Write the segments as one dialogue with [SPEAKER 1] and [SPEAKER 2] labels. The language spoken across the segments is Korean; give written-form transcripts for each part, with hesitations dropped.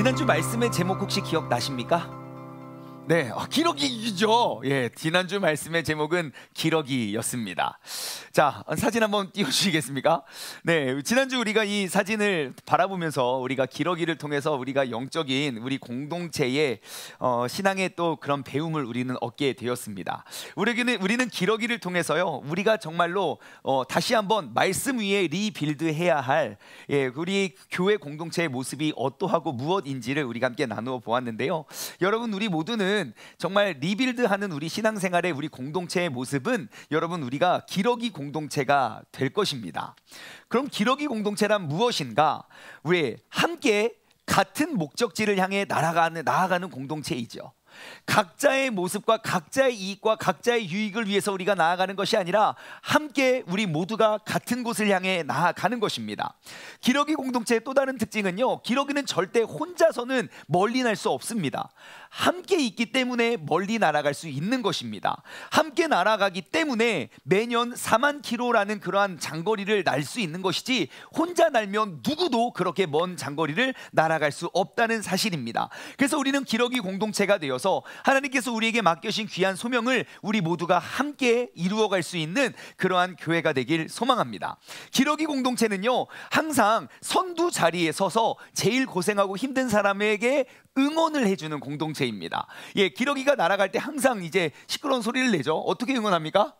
[SPEAKER 1] 지난주 말씀의 제목 혹시 기억나십니까? 네, 기러기죠. 예, 지난주 말씀의 제목은 기러기였습니다. 자, 사진 한번 띄워주시겠습니까? 네, 지난주 우리가 이 사진을 바라보면서 우리가 기러기를 통해서 우리가 영적인 우리 공동체의 신앙의 또 그런 배움을 우리는 얻게 되었습니다. 우리는 기러기를 통해서요, 우리가 정말로 다시 한번 말씀 위에 리빌드해야 할 우리 교회 공동체의 모습이 어떠하고 무엇인지를 우리가 함께 나누어 보았는데요. 여러분, 우리 모두는 정말 리빌드하는 우리 신앙생활의 우리 공동체의 모습은 여러분 우리가 기러기 공동체가 될 것입니다. 그럼 기러기 공동체란 무엇인가? 우리 함께 같은 목적지를 향해 나아가는 공동체이죠. 각자의 모습과 각자의 이익과 각자의 유익을 위해서 우리가 나아가는 것이 아니라 함께 우리 모두가 같은 곳을 향해 나아가는 것입니다. 기러기 공동체의 또 다른 특징은요, 기러기는 절대 혼자서는 멀리 날 수 없습니다. 함께 있기 때문에 멀리 날아갈 수 있는 것입니다. 함께 날아가기 때문에 매년 4만 킬로라는 그러한 장거리를 날 수 있는 것이지, 혼자 날면 누구도 그렇게 먼 장거리를 날아갈 수 없다는 사실입니다. 그래서 우리는 기러기 공동체가 되어서 하나님께서 우리에게 맡겨신 귀한 소명을 우리 모두가 함께 이루어갈 수 있는 그러한 교회가 되길 소망합니다. 기러기 공동체는요, 항상 선두 자리에 서서 제일 고생하고 힘든 사람에게 응원을 해주는 공동체입니다. 예, 기러기가 날아갈 때 항상 이제 시끄러운 소리를 내죠. 어떻게 응원합니까?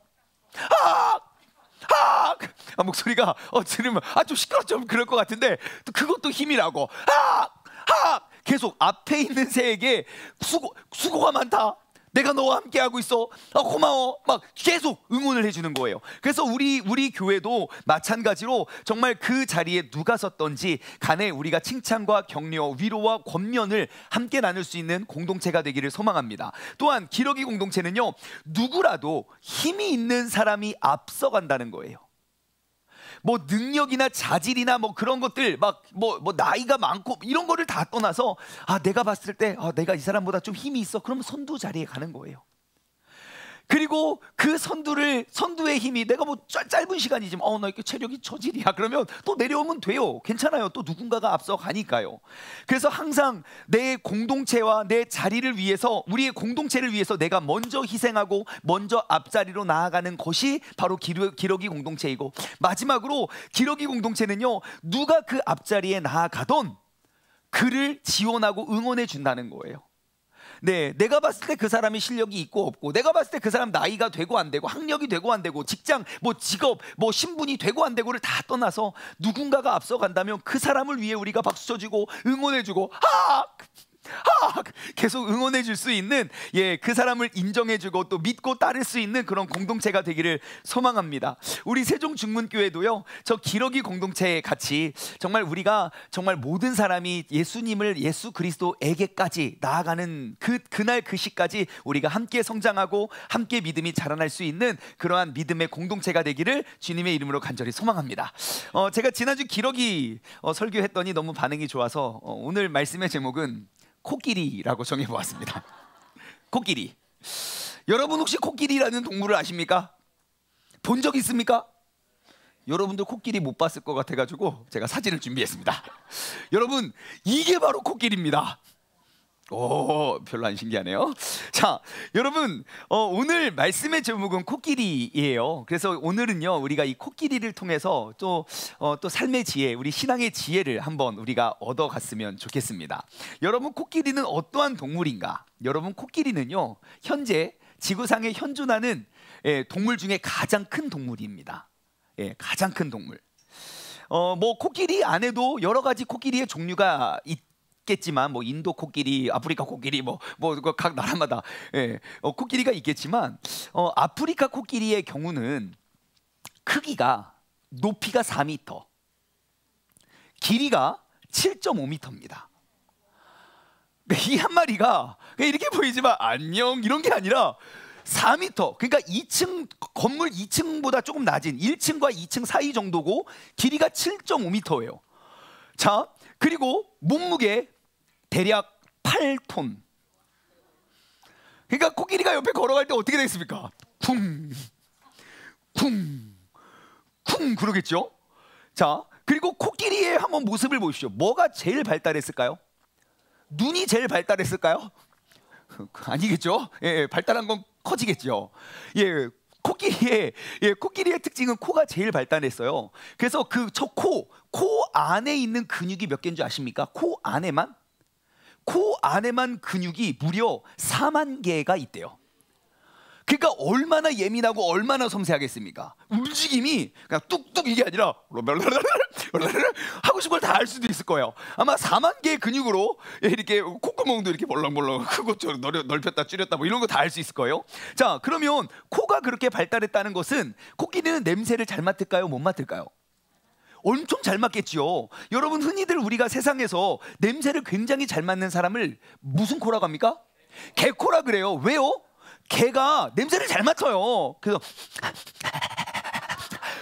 [SPEAKER 1] 목소리가 들으면 좀 시끄럽죠. 그럴 것 같은데 또 그것도 힘이라고. 계속 앞에 있는 새에게 수고가 많다, 내가 너와 함께 하고 있어, 고마워, 막 계속 응원을 해주는 거예요. 그래서 우리 교회도 마찬가지로 정말 그 자리에 누가 섰던지 간에 우리가 칭찬과 격려, 위로와 권면을 함께 나눌 수 있는 공동체가 되기를 소망합니다. 또한 기러기 공동체는요, 누구라도 힘이 있는 사람이 앞서간다는 거예요. 뭐 능력이나 자질이나 뭐 그런 것들, 뭐 나이가 많고 이런 거를 다 떠나서 내가 봤을 때 내가 이 사람보다 좀 힘이 있어, 그러면 선두 자리에 가는 거예요. 그리고 그 선두의 힘이 내가 뭐 짧은 시간이지만 나 이렇게 체력이 저질이야, 그러면 또 내려오면 돼요. 괜찮아요. 또 누군가가 앞서 가니까요. 그래서 항상 내 공동체와 내 자리를 위해서, 우리의 공동체를 위해서 내가 먼저 희생하고 먼저 앞자리로 나아가는 것이 바로 기러기 공동체이고, 마지막으로 기러기 공동체는요, 누가 그 앞자리에 나아가던 그를 지원하고 응원해 준다는 거예요. 네, 내가 봤을 때 그 사람이 실력이 있고 없고, 내가 봤을 때 그 사람 나이가 되고 안 되고, 학력이 되고 안 되고, 직장, 직업, 신분이 되고 안 되고를 다 떠나서 누군가가 앞서간다면 그 사람을 위해 우리가 박수 쳐주고 응원해주고 계속 응원해 줄 수 있는, 그 사람을 인정해주고 또 믿고 따를 수 있는 그런 공동체가 되기를 소망합니다. 우리 세종중문교회도요, 저 기러기 공동체에 같이 정말 우리가 정말 모든 사람이 예수 그리스도에게까지 나아가는 그날 그 시까지 우리가 함께 성장하고 함께 믿음이 자라날 수 있는 그러한 믿음의 공동체가 되기를 주님의 이름으로 간절히 소망합니다. 제가 지난주 기러기 설교했더니 너무 반응이 좋아서 오늘 말씀의 제목은 코끼리라고 정해보았습니다. 코끼리. 여러분 혹시 코끼리라는 동물을 아십니까? 본 적 있습니까? 여러분들 코끼리 못 봤을 것 같아가지고 제가 사진을 준비했습니다. 여러분, 이게 바로 코끼리입니다. 별로 안 신기하네요. 자, 여러분, 오늘 말씀의 제목은 코끼리예요. 그래서 오늘은요, 우리가 이 코끼리를 통해서 또 삶의 지혜, 우리 신앙의 지혜를 한번 우리가 얻어갔으면 좋겠습니다. 여러분, 코끼리는 어떠한 동물인가? 여러분, 코끼리는요, 현재 지구상에 현존하는 동물 중에 가장 큰 동물입니다. 가장 큰 동물. 코끼리 안에도 여러 가지 코끼리의 종류가 있겠지만, 인도 코끼리, 아프리카 코끼리, 각 나라마다 코끼리가 있겠지만, 아프리카 코끼리의 경우는 크기가, 높이가 4m, 길이가 7.5m입니다. 이 한 마리가 이렇게 보이지만 안녕 이런 게 아니라 4m, 그러니까 건물 2층보다 조금 낮은 1층과 2층 사이 정도고, 길이가 7.5m예요. 자, 그리고 몸무게 대략 8톤. 그러니까 코끼리가 옆에 걸어갈 때 어떻게 되겠습니까? 쿵 그러겠죠? 자, 그리고 코끼리의 한번 모습을 보십시오. 뭐가 제일 발달했을까요? 눈이 제일 발달했을까요? 아니겠죠? 예, 발달한 건 커지겠죠. 예, 코끼리의 특징은 코가 제일 발달했어요. 그래서 그 저 코 안에 있는 근육이 몇 개인 줄 아십니까? 코 안에만 근육이 무려 4만 개가 있대요. 그러니까 얼마나 예민하고 얼마나 섬세하겠습니까? 움직임이 그냥 뚝뚝 이게 아니라 하고 싶은 걸 다 할 수도 있을 거예요. 아마 4만 개의 근육으로 이렇게 콧구멍도 이렇게 벌렁벌렁 크고 넓혔다 줄였다 뭐 이런 거 다 할 수 있을 거예요. 자, 그러면 코가 그렇게 발달했다는 것은 코끼리는 냄새를 잘 맡을까요? 못 맡을까요? 엄청 잘 맡겠지요. 여러분, 흔히들 우리가 세상에서 냄새를 굉장히 잘 맡는 사람을 무슨 코라고 합니까? 개코라 그래요. 왜요? 개가 냄새를 잘 맡아요. 그래서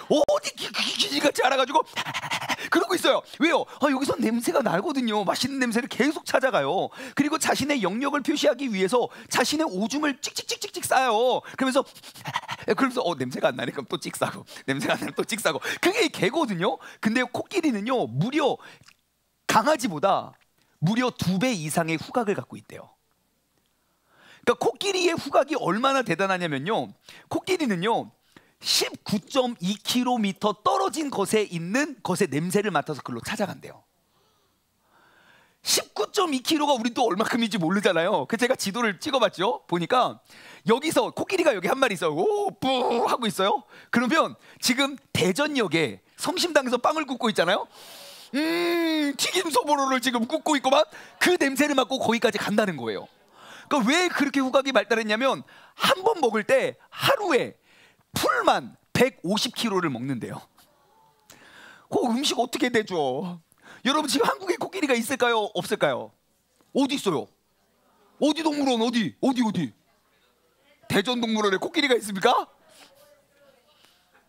[SPEAKER 1] 어디 기지같이 알아가지고 그러고 있어요. 왜요? 여기서 냄새가 나거든요. 맛있는 냄새를 계속 찾아가요. 그리고 자신의 영역을 표시하기 위해서 자신의 오줌을 찍찍찍찍찍 싸요. 그러면서 냄새가 안 나니까 또 찍싸고, 냄새가 안 나니까 또 찍싸고. 그게 개거든요. 근데 코끼리는요, 강아지보다 무려 2배 이상의 후각을 갖고 있대요. 그러니까 코끼리의 후각이 얼마나 대단하냐면요, 코끼리는요 19.2km 떨어진 것에 있는 것의 냄새를 맡아서 그걸로 찾아간대요. 19.2km가 우리 또 얼마큼인지 모르잖아요. 그래서 제가 지도를 찍어봤죠. 보니까 여기서 코끼리가 여기 한 마리 있어요. 뿌 하고 있어요. 그러면 지금 대전역에 성심당에서 빵을 굽고 있잖아요. 튀김 소보로를 지금 굽고 있고만 그 냄새를 맡고 거기까지 간다는 거예요. 그러니까 왜 그렇게 후각이 발달했냐면 한 번 먹을 때 하루에 풀만 150kg를 먹는데요. 그 음식 어떻게 되죠? 여러분, 지금 한국에 코끼리가 있을까요? 없을까요? 어디 있어요? 어디 동물원? 어디? 대전동물원에 코끼리가 있습니까?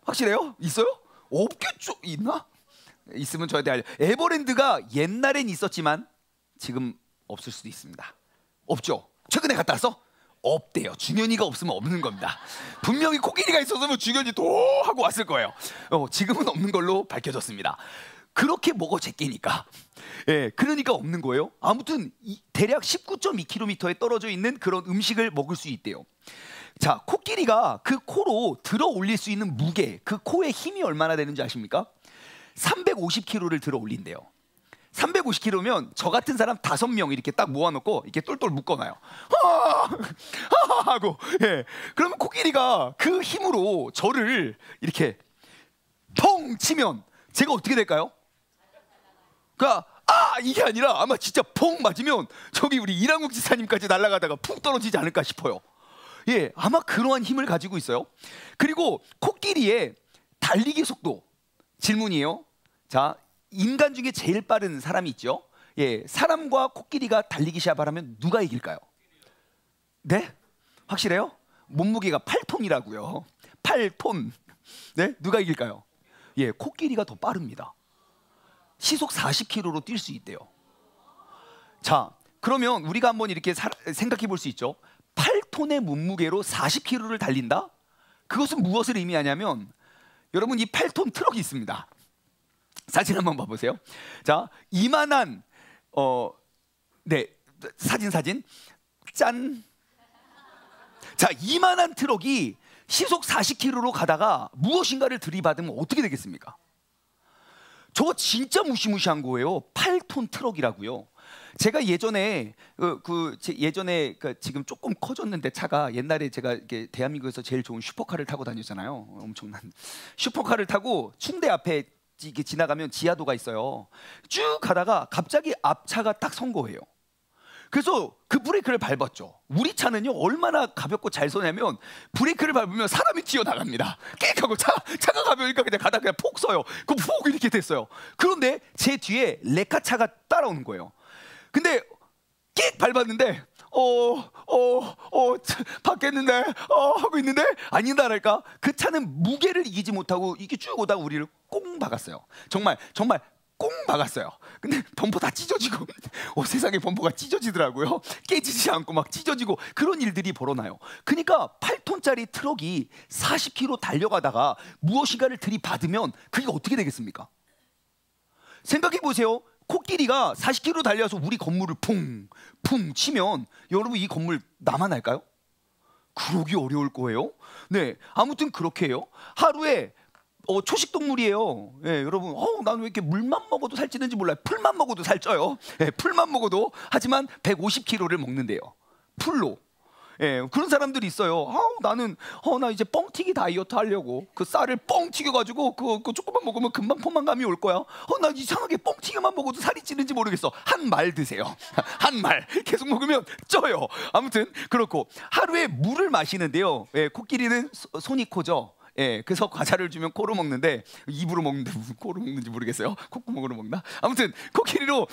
[SPEAKER 1] 확실해요? 있어요? 없겠죠? 있나? 있으면 저한테 알려. 에버랜드가 옛날엔 있었지만 지금 없을 수도 있습니다. 없죠? 최근에 갔다 왔어? 없대요. 중현이가 없으면 없는 겁니다. 분명히 코끼리가 있었으면 중현이 도 하고 왔을 거예요. 지금은 없는 걸로 밝혀졌습니다. 그렇게 먹어 제끼니까. 예, 그러니까 없는 거예요. 아무튼 대략 19.2km에 떨어져 있는 그런 음식을 먹을 수 있대요. 자, 코끼리가 그 코로 들어 올릴 수 있는 무게, 그 코의 힘이 얼마나 되는지 아십니까? 350kg를 들어 올린대요. 350kg면 저 같은 사람 5명 이렇게 딱 모아놓고 이렇게 똘똘 묶어놔요. 하고, 예. 그러면 코끼리가 그 힘으로 저를 이렇게 펑 치면 제가 어떻게 될까요? 그러니까 이게 아니라 아마 진짜 펑 맞으면 저기 우리 이랑국 지사님까지 날아가다가 푹 떨어지지 않을까 싶어요. 예, 아마 그러한 힘을 가지고 있어요. 그리고 코끼리의 달리기 속도, 질문이에요. 자, 인간 중에 제일 빠른 사람이 있죠. 예, 사람과 코끼리가 달리기 시합을 하면 누가 이길까요? 네? 확실해요? 몸무게가 8톤이라고요. 8톤. 네? 누가 이길까요? 예, 코끼리가 더 빠릅니다. 시속 40km로 뛸 수 있대요. 자, 그러면 우리가 한번 이렇게 생각해 볼 수 있죠. 8톤의 몸무게로 40km를 달린다? 그것은 무엇을 의미하냐면, 여러분, 이 8톤 트럭이 있습니다. 사진 한번 봐보세요. 자, 이만한 네, 사진 짠. 자, 이만한 트럭이 시속 40km로 가다가 무엇인가를 들이받으면 어떻게 되겠습니까? 저거 진짜 무시무시한 거예요. 8톤 트럭이라고요. 제가 예전에 지금 조금 커졌는데 차가, 옛날에 제가 이렇게 대한민국에서 제일 좋은 슈퍼카를 타고 다녔잖아요. 엄청난 슈퍼카를 타고 충대 앞에 이게 지나가면 지하도가 있어요. 쭉 가다가 갑자기 앞차가 딱 선 거예요. 그래서 그 브레이크를 밟았죠. 우리 차는요 얼마나 가볍고 잘 서냐면 브레이크를 밟으면 사람이 튀어나갑니다. 깨끗 하고 차가 가벼우니까 그냥 가다가 그냥 폭 서요. 그럼 폭 이렇게 됐어요. 그런데 제 뒤에 레카차가 따라오는 거예요. 근데 끽 밟았는데 받겠는데 하고 있는데 아니다랄까, 그 차는 무게를 이기지 못하고 이게 쭉 오다가 우리를 꽁 박았어요. 정말 꽁 박았어요. 근데 범퍼 다 찢어지고 세상에 범퍼가 찢어지더라고요. 깨지지 않고 막 찢어지고 그런 일들이 벌어나요. 그러니까 8톤짜리 트럭이 40km 달려가다가 무엇인가를 들이받으면 그게 어떻게 되겠습니까? 생각해 보세요. 코끼리가 40km 달려서 우리 건물을 쿵쿵 치면 여러분 이 건물 남아날까요? 그러기 어려울 거예요. 네, 아무튼 그렇게 해요. 하루에 초식 동물이에요. 예, 여러분, 나는 왜 이렇게 물만 먹어도 살찌는지 몰라요. 풀만 먹어도 살쪄요. 예, 풀만 먹어도. 하지만 150kg를 먹는데요. 풀로. 예, 그런 사람들이 있어요. 나는 나 이제 뻥튀기 다이어트 하려고 그 쌀을 뻥 튀겨가지고 그 조금만 먹으면 금방 포만감이 올 거야. 나 이상하게 뻥튀기만 먹어도 살이 찌는지 모르겠어. 한 말 드세요. 한 말 계속 먹으면 쪄요. 아무튼 그렇고 하루에 물을 마시는데요. 예, 코끼리는 손이 코죠. 예, 그래서 과자를 주면 코로 먹는데 입으로 먹는데 코로 먹는지 모르겠어요. 콧구멍으로 먹나? 아무튼 코끼리로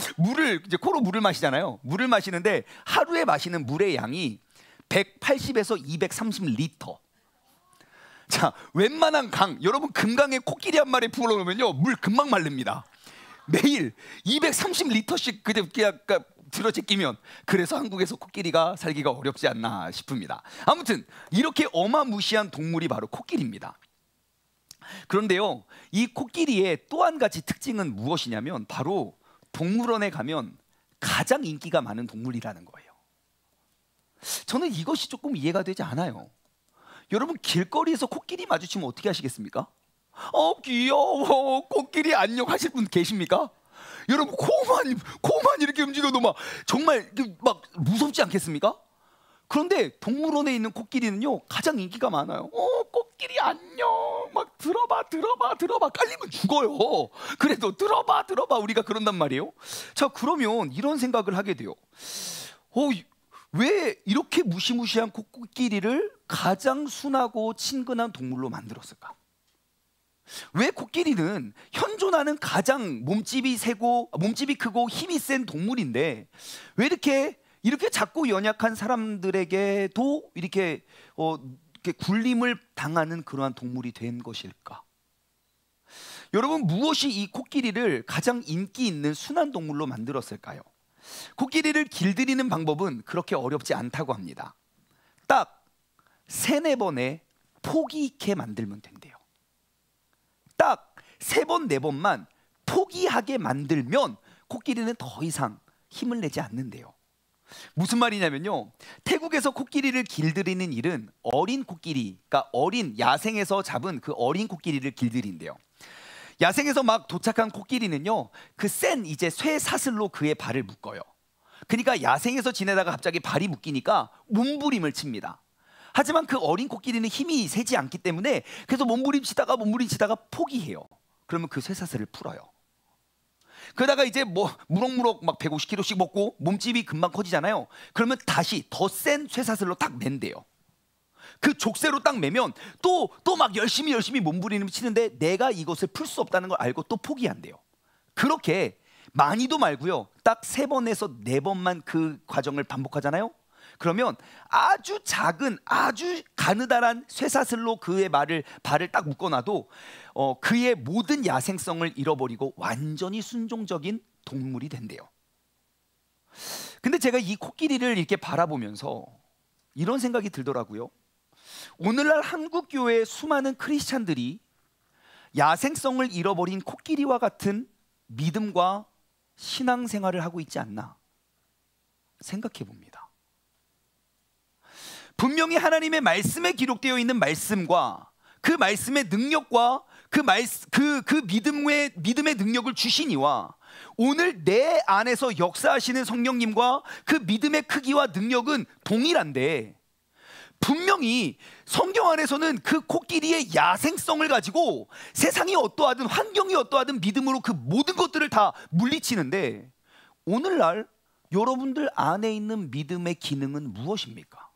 [SPEAKER 1] 이제 코로 물을 마시잖아요. 물을 마시는데 하루에 마시는 물의 양이 180에서 230리터. 자, 웬만한 강, 여러분 금강에 코끼리 한 마리 풀어놓으면요 물 금방 마릅니다. 매일 230리터씩 그냥 들어제끼면. 그래서 한국에서 코끼리가 살기가 어렵지 않나 싶습니다. 아무튼 이렇게 어마무시한 동물이 바로 코끼리입니다. 그런데요, 이 코끼리의 또 한 가지 특징은 무엇이냐면 바로 동물원에 가면 가장 인기가 많은 동물이라는 거예요. 저는 이것이 조금 이해가 되지 않아요. 여러분 길거리에서 코끼리 마주치면 어떻게 하시겠습니까? 귀여워 코끼리 안녕 하실 분 계십니까? 여러분 코만 이렇게 움직여도 막 정말 막 무섭지 않겠습니까? 그런데 동물원에 있는 코끼리는요 가장 인기가 많아요. 코끼리 안녕 막 들어봐 깔리면 죽어요. 그래도 들어봐 우리가 그런단 말이에요. 자, 그러면 이런 생각을 하게 돼요. 왜 이렇게 무시무시한 코끼리를 가장 순하고 친근한 동물로 만들었을까? 왜 코끼리는 현존하는 가장 몸집이 크고 힘이 센 동물인데 왜 이렇게 작고 연약한 사람들에게도 이렇게 굴림을 당하는 그러한 동물이 된 것일까? 여러분, 무엇이 이 코끼리를 가장 인기 있는 순한 동물로 만들었을까요? 코끼리를 길들이는 방법은 그렇게 어렵지 않다고 합니다. 딱 3-4번에 포기 있게 만들면 된대요. 딱 3번, 4번만 포기하게 만들면 코끼리는 더 이상 힘을 내지 않는데요. 무슨 말이냐면요, 태국에서 코끼리를 길들이는 일은 어린 코끼리, 그러니까 야생에서 잡은 그 어린 코끼리를 길들인대요. 야생에서 막 도착한 코끼리는요 그 센 이제 쇠 사슬로 그의 발을 묶어요. 그러니까 야생에서 지내다가 갑자기 발이 묶이니까 몸부림을 칩니다. 하지만 그 어린 코끼리는 힘이 세지 않기 때문에 그래서 몸부림치다가 포기해요. 그러면 그 쇠사슬을 풀어요. 그러다가 이제 무럭무럭 막 150kg씩 먹고 몸집이 금방 커지잖아요. 그러면 다시 더 센 쇠사슬로 딱 맨대요. 그 족쇄로 딱 매면 또 막 열심히 몸부림을 치는데 내가 이것을 풀 수 없다는 걸 알고 또 포기한대요. 그렇게 많이도 말고요, 딱 3번에서 4번만 그 과정을 반복하잖아요. 그러면 아주 작은 아주 가느다란 쇠사슬로 그의 발을 딱 묶어놔도 그의 모든 야생성을 잃어버리고 완전히 순종적인 동물이 된대요. 근데 제가 이 코끼리를 이렇게 바라보면서 이런 생각이 들더라고요. 오늘날 한국 교회의 수많은 크리스찬들이 야생성을 잃어버린 코끼리와 같은 믿음과 신앙생활을 하고 있지 않나 생각해 봅니다. 분명히 하나님의 말씀에 기록되어 있는 말씀과 그 말씀의 능력과 그 믿음의 능력을 주시니와 오늘 내 안에서 역사하시는 성령님과 그 믿음의 크기와 능력은 동일한데 분명히 성경 안에서는 그 코끼리의 야생성을 가지고 세상이 어떠하든 환경이 어떠하든 믿음으로 그 모든 것들을 다 물리치는데 오늘날 여러분들 안에 있는 믿음의 기능은 무엇입니까?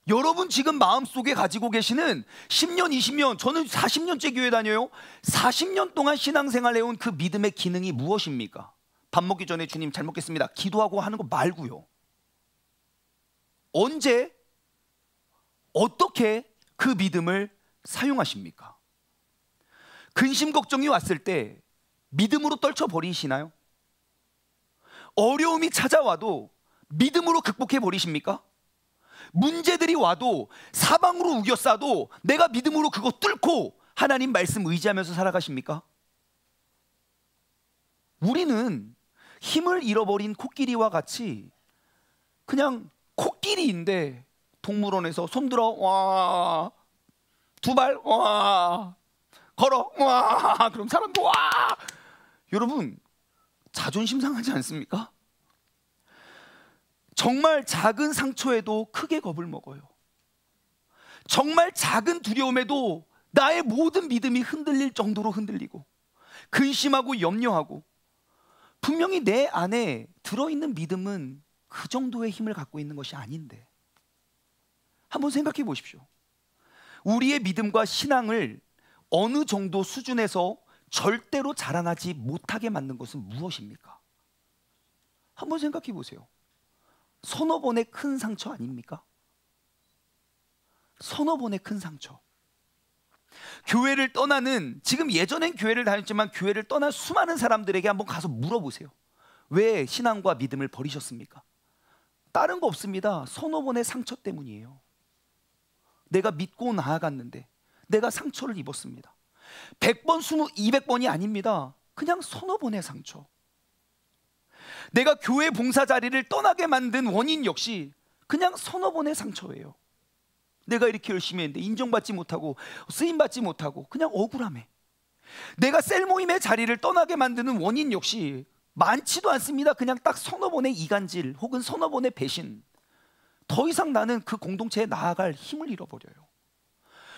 [SPEAKER 1] 여러분 지금 마음속에 가지고 계시는 10년, 20년, 저는 40년째 교회 다녀요. 40년 동안 신앙생활 해온 그 믿음의 기능이 무엇입니까? 밥 먹기 전에 주님 잘 먹겠습니다 기도하고 하는 거 말고요. 언제 어떻게 그 믿음을 사용하십니까? 근심 걱정이 왔을 때 믿음으로 떨쳐버리시나요? 어려움이 찾아와도 믿음으로 극복해 버리십니까? 문제들이 와도 사방으로 우겨싸도 내가 믿음으로 그거 뚫고 하나님 말씀 의지하면서 살아가십니까? 우리는 힘을 잃어버린 코끼리와 같이 그냥 코끼리인데 동물원에서 손들어 와, 두 발 와, 걸어 와, 그럼 사람도 와. 여러분 자존심 상하지 않습니까? 정말 작은 상처에도 크게 겁을 먹어요. 정말 작은 두려움에도 나의 모든 믿음이 흔들릴 정도로 흔들리고 근심하고 염려하고, 분명히 내 안에 들어있는 믿음은 그 정도의 힘을 갖고 있는 것이 아닌데, 한번 생각해 보십시오. 우리의 믿음과 신앙을 어느 정도 수준에서 절대로 자라나지 못하게 만든 것은 무엇입니까? 한번 생각해 보세요. 서너 번의 큰 상처 아닙니까? 서너 번의 큰 상처. 교회를 떠나는, 지금 예전엔 교회를 다녔지만 교회를 떠난 수많은 사람들에게 한번 가서 물어보세요. 왜 신앙과 믿음을 버리셨습니까? 다른 거 없습니다. 서너 번의 상처 때문이에요. 내가 믿고 나아갔는데 내가 상처를 입었습니다. 100번, 200번이 아닙니다. 그냥 서너 번의 상처. 내가 교회 봉사 자리를 떠나게 만든 원인 역시 그냥 서너 번의 상처예요. 내가 이렇게 열심히 했는데 인정받지 못하고 쓰임받지 못하고 그냥 억울함에. 내가 셀 모임의 자리를 떠나게 만드는 원인 역시 많지도 않습니다. 그냥 딱 서너 번의 이간질 혹은 서너 번의 배신. 더 이상 나는 그 공동체에 나아갈 힘을 잃어버려요.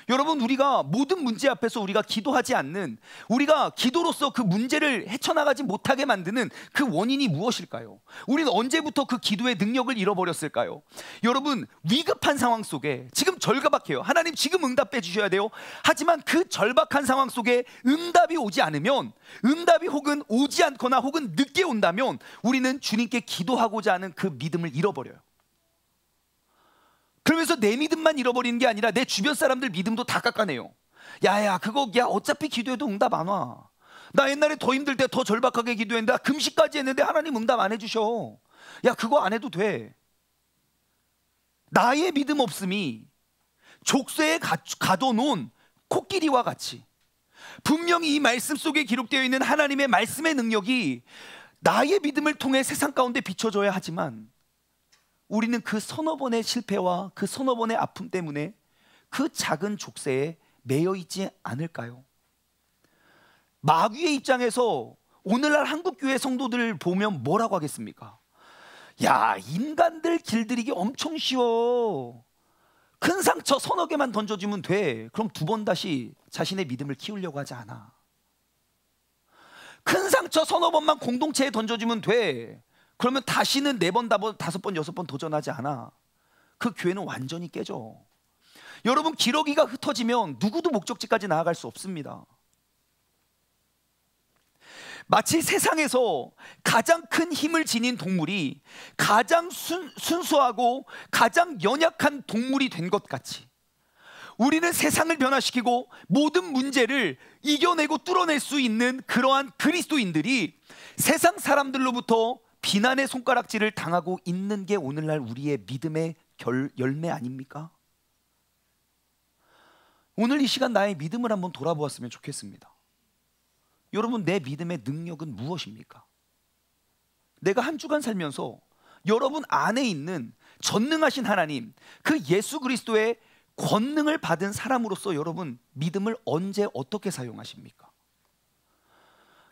[SPEAKER 1] 여러분, 우리가 모든 문제 앞에서 우리가 기도하지 않는, 우리가 기도로서 그 문제를 헤쳐나가지 못하게 만드는 그 원인이 무엇일까요? 우리는 언제부터 그 기도의 능력을 잃어버렸을까요? 여러분, 위급한 상황 속에 지금 절박해요. 하나님 지금 응답해 주셔야 돼요. 하지만 그 절박한 상황 속에 응답이 오지 않으면, 응답이 혹은 오지 않거나 혹은 늦게 온다면 우리는 주님께 기도하고자 하는 그 믿음을 잃어버려요. 그러면서 내 믿음만 잃어버리는 게 아니라 내 주변 사람들 믿음도 다 깎아내요. 야야, 그거 야 어차피 기도해도 응답 안 와. 나 옛날에 더 힘들 때 더 절박하게 기도했는데 금식까지 했는데 하나님 응답 안 해주셔. 야, 그거 안 해도 돼. 나의 믿음 없음이 족쇄에 가둬놓은 코끼리와 같이, 분명히 이 말씀 속에 기록되어 있는 하나님의 말씀의 능력이 나의 믿음을 통해 세상 가운데 비춰져야 하지만, 우리는 그 서너 번의 실패와 그 서너 번의 아픔 때문에 그 작은 족쇄에 매여 있지 않을까요? 마귀의 입장에서 오늘날 한국교회 성도들을 보면 뭐라고 하겠습니까? 야, 인간들 길들이기 엄청 쉬워. 큰 상처 서너 개만 던져주면 돼. 그럼 두 번 다시 자신의 믿음을 키우려고 하지 않아. 큰 상처 서너 번만 공동체에 던져주면 돼. 그러면 다시는 4번, 5번, 5번, 6번 도전하지 않아. 그 교회는 완전히 깨져. 여러분, 기러기가 흩어지면 누구도 목적지까지 나아갈 수 없습니다. 마치 세상에서 가장 큰 힘을 지닌 동물이 가장 순수하고 가장 연약한 동물이 된 것 같이, 우리는 세상을 변화시키고 모든 문제를 이겨내고 뚫어낼 수 있는 그러한 그리스도인들이 세상 사람들로부터 비난의 손가락질을 당하고 있는 게 오늘날 우리의 믿음의 열매 아닙니까? 오늘 이 시간 나의 믿음을 한번 돌아보았으면 좋겠습니다. 여러분, 내 믿음의 능력은 무엇입니까? 내가 한 주간 살면서 여러분 안에 있는 전능하신 하나님, 그 예수 그리스도의 권능을 받은 사람으로서 여러분 믿음을 언제 어떻게 사용하십니까?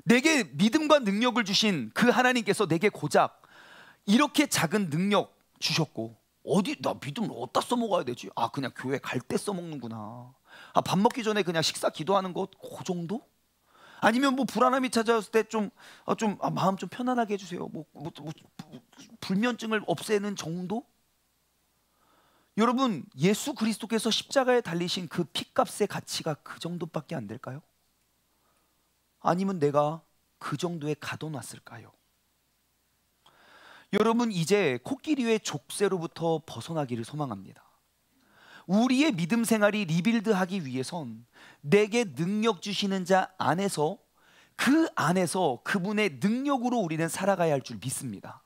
[SPEAKER 1] 내게 믿음과 능력을 주신 그 하나님께서 내게 고작 이렇게 작은 능력 주셨고, 어디 나 믿음을 어디다 써먹어야 되지? 아, 그냥 교회 갈 때 써먹는구나. 아, 밥 먹기 전에 그냥 식사 기도하는 것, 그 정도? 아니면 뭐 불안함이 찾아왔을 때 마음 좀 편안하게 해주세요. 불면증을 없애는 정도? 여러분, 예수 그리스도께서 십자가에 달리신 그 피값의 가치가 그 정도밖에 안 될까요? 아니면 내가 그 정도에 가둬놨을까요? 여러분, 이제 코끼리의 족쇄로부터 벗어나기를 소망합니다. 우리의 믿음 생활이 리빌드하기 위해선 내게 능력 주시는 자 안에서, 그 안에서 그분의 능력으로 우리는 살아가야 할 줄 믿습니다.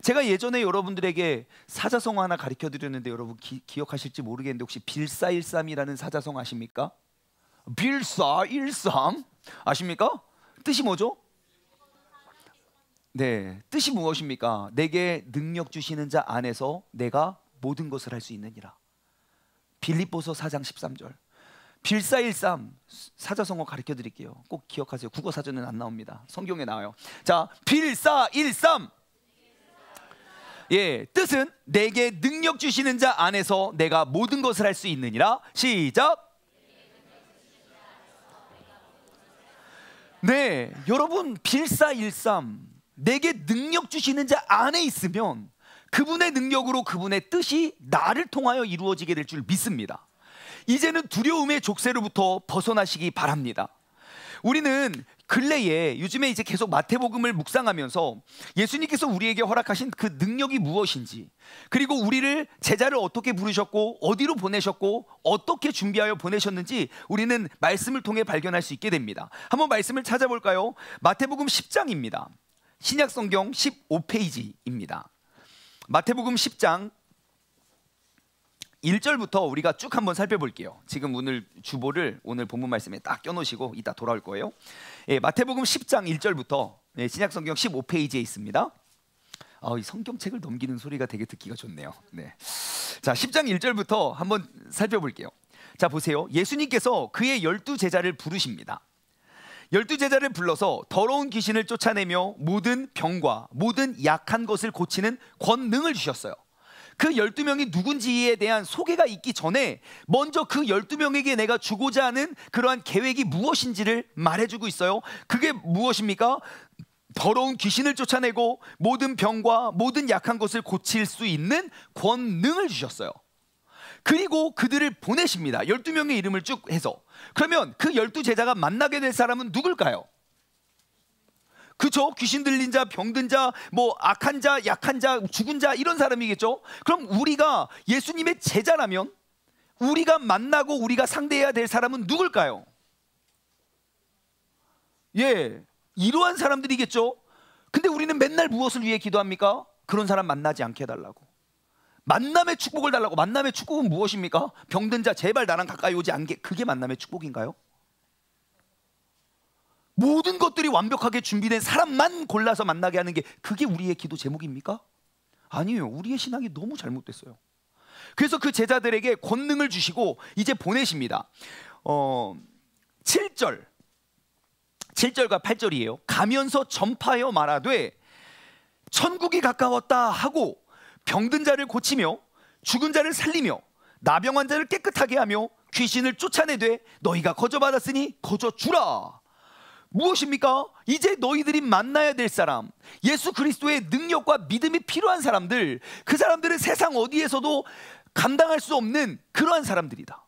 [SPEAKER 1] 제가 예전에 여러분들에게 사자성 하나 가르쳐 드렸는데 여러분 기억하실지 모르겠는데, 혹시 빌사일삼이라는 사자성 아십니까? 빌사일삼 아십니까? 뜻이 뭐죠? 네, 뜻이 무엇입니까? 내게 능력 주시는 자 안에서 내가 모든 것을 할 수 있느니라. 빌립보서 4장 13절. 빌사일삼 사자성어 가르쳐 드릴게요. 꼭 기억하세요. 국어 사전은 안 나옵니다. 성경에 나와요. 자, 빌사일삼. 예, 뜻은 내게 능력 주시는 자 안에서 내가 모든 것을 할 수 있느니라. 시작. 네, 여러분, 빌사일삼, 내게 능력 주시는 자 안에 있으면 그분의 능력으로 그분의 뜻이 나를 통하여 이루어지게 될 줄 믿습니다. 이제는 두려움의 족쇄로부터 벗어나시기 바랍니다. 우리는 근래에 요즘에 이제 계속 마태복음을 묵상하면서 예수님께서 우리에게 허락하신 그 능력이 무엇인지, 그리고 우리를 제자를 어떻게 부르셨고 어디로 보내셨고 어떻게 준비하여 보내셨는지 우리는 말씀을 통해 발견할 수 있게 됩니다. 한번 말씀을 찾아볼까요? 마태복음 10장입니다. 신약성경 15페이지입니다. 마태복음 10장 1절부터 우리가 쭉 한번 살펴볼게요. 지금 오늘 주보를 오늘 본문 말씀에 딱 껴놓으시고 이따 돌아올 거예요. 예, 마태복음 10장 1절부터 신약성경 15페이지에 있습니다. 이 성경책을 넘기는 소리가 되게 듣기가 좋네요. 네. 자, 10장 1절부터 한번 살펴볼게요. 자, 보세요. 예수님께서 그의 12제자를 부르십니다. 12제자를 불러서 더러운 귀신을 쫓아내며 모든 병과 모든 약한 것을 고치는 권능을 주셨어요. 그 12명이 누군지에 대한 소개가 있기 전에 먼저 그 12명에게 내가 주고자 하는 그러한 계획이 무엇인지를 말해주고 있어요. 그게 무엇입니까? 더러운 귀신을 쫓아내고 모든 병과 모든 약한 것을 고칠 수 있는 권능을 주셨어요. 그리고 그들을 보내십니다. 12명의 이름을 쭉 해서. 그러면 그 12제자가 만나게 될 사람은 누굴까요? 그쵸? 귀신 들린 자, 병든 자, 뭐 악한 자, 약한 자, 죽은 자, 이런 사람이겠죠? 그럼 우리가 예수님의 제자라면 우리가 만나고 우리가 상대해야 될 사람은 누굴까요? 예, 이러한 사람들이겠죠? 근데 우리는 맨날 무엇을 위해 기도합니까? 그런 사람 만나지 않게 해달라고. 만남의 축복을 달라고. 만남의 축복은 무엇입니까? 병든 자 제발 나랑 가까이 오지 않게. 그게 만남의 축복인가요? 모든 것들이 완벽하게 준비된 사람만 골라서 만나게 하는 게 그게 우리의 기도 제목입니까? 아니에요. 우리의 신앙이 너무 잘못됐어요. 그래서 그 제자들에게 권능을 주시고 이제 보내십니다. 7절과 8절이에요. 가면서 전파하여 말하되 천국이 가까웠다 하고 병든 자를 고치며 죽은 자를 살리며 나병한 자를 깨끗하게 하며 귀신을 쫓아내되 너희가 거저받았으니 거저주라. 무엇입니까? 이제 너희들이 만나야 될 사람, 예수 그리스도의 능력과 믿음이 필요한 사람들, 그 사람들은 세상 어디에서도 감당할 수 없는 그러한 사람들이다.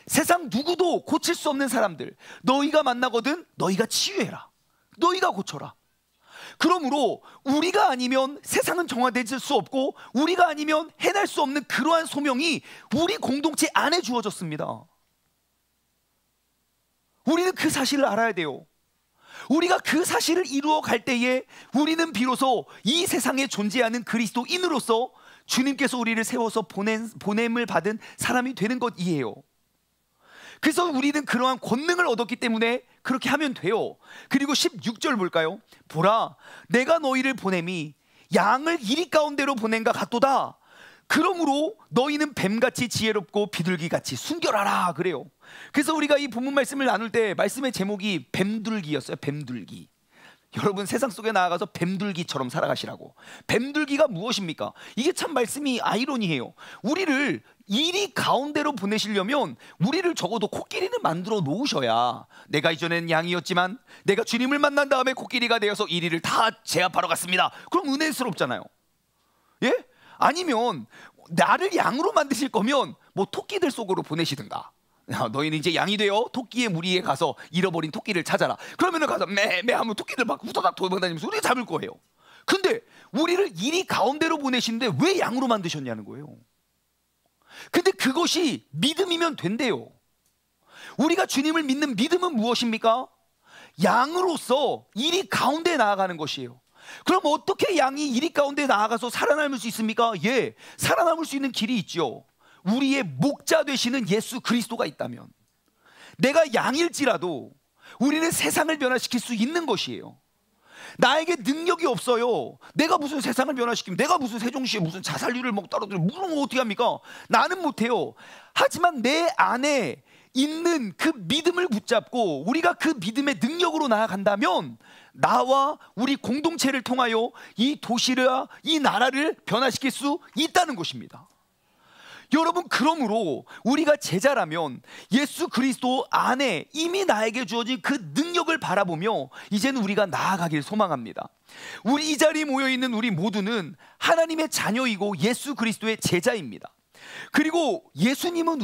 [SPEAKER 1] 세상 누구도 고칠 수 없는 사람들, 너희가 만나거든 너희가 치유해라. 너희가 고쳐라. 그러므로 우리가 아니면 세상은 정화될 수 없고 우리가 아니면 해낼 수 없는 그러한 소명이 우리 공동체 안에 주어졌습니다. 우리는 그 사실을 알아야 돼요. 우리가 그 사실을 이루어 갈 때에 우리는 비로소 이 세상에 존재하는 그리스도인으로서 주님께서 우리를 세워서 보냄을 받은 사람이 되는 것이에요. 그래서 우리는 그러한 권능을 얻었기 때문에 그렇게 하면 돼요. 그리고 16절 볼까요? 보라, 내가 너희를 보냄이 양을 이리 가운데로 보낸가 같도다. 그러므로 너희는 뱀같이 지혜롭고 비둘기같이 순결하라. 그래요. 그래서 우리가 이 본문 말씀을 나눌 때 말씀의 제목이 뱀둘기였어요. 뱀둘기. 여러분 세상 속에 나아가서 뱀둘기처럼 살아가시라고. 뱀둘기가 무엇입니까? 이게 참 말씀이 아이러니해요. 우리를 이리 가운데로 보내시려면 우리를 적어도 코끼리는 만들어 놓으셔야, 내가 이전엔 양이었지만 내가 주님을 만난 다음에 코끼리가 되어서 이리를 다 제압하러 갔습니다. 그럼 은혜스럽잖아요. 예? 아니면 나를 양으로 만드실 거면 뭐 토끼들 속으로 보내시든가. 너희는 이제 양이 되어 토끼의 무리에 가서 잃어버린 토끼를 찾아라. 그러면은 가서 매매 하면 토끼들 막 후다닥 도망다니면서 우리가 잡을 거예요. 근데 우리를 이리 가운데로 보내시는데 왜 양으로 만드셨냐는 거예요. 근데 그것이 믿음이면 된대요. 우리가 주님을 믿는 믿음은 무엇입니까? 양으로서 이리 가운데 나아가는 것이에요. 그럼 어떻게 양이 이리 가운데 나아가서 살아남을 수 있습니까? 예, 살아남을 수 있는 길이 있죠. 우리의 목자 되시는 예수 그리스도가 있다면, 내가 양일지라도 우리는 세상을 변화시킬 수 있는 것이에요. 나에게 능력이 없어요. 내가 무슨 세상을 변화시키면, 내가 무슨 세종시에 무슨 자살률을 떨어뜨리면 무슨 어떻게 합니까? 나는 못해요. 하지만 내 안에 있는 그 믿음을 붙잡고 우리가 그 믿음의 능력으로 나아간다면 나와 우리 공동체를 통하여 이 도시를, 이 나라를 변화시킬 수 있다는 것입니다. 여러분, 그러므로 우리가 제자라면 예수 그리스도 안에 이미 나에게 주어진 그 능력을 바라보며 이제는 우리가 나아가길 소망합니다. 우리 이 자리에 모여있는 우리 모두는 하나님의 자녀이고 예수 그리스도의 제자입니다. 그리고 예수님은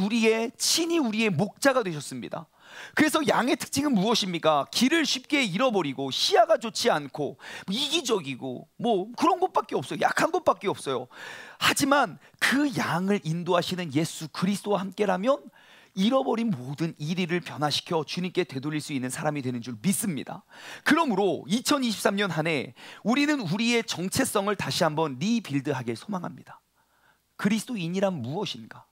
[SPEAKER 1] 친히 우리의 목자가 되셨습니다. 그래서 양의 특징은 무엇입니까? 길을 쉽게 잃어버리고 시야가 좋지 않고 이기적이고 그런 것밖에 없어요. 약한 것밖에 없어요. 하지만 그 양을 인도하시는 예수 그리스도와 함께라면 잃어버린 모든 이리를 변화시켜 주님께 되돌릴 수 있는 사람이 되는 줄 믿습니다. 그러므로 2023년 한 해 우리는 우리의 정체성을 다시 한번 리빌드하길 소망합니다. 그리스도인이란 무엇인가?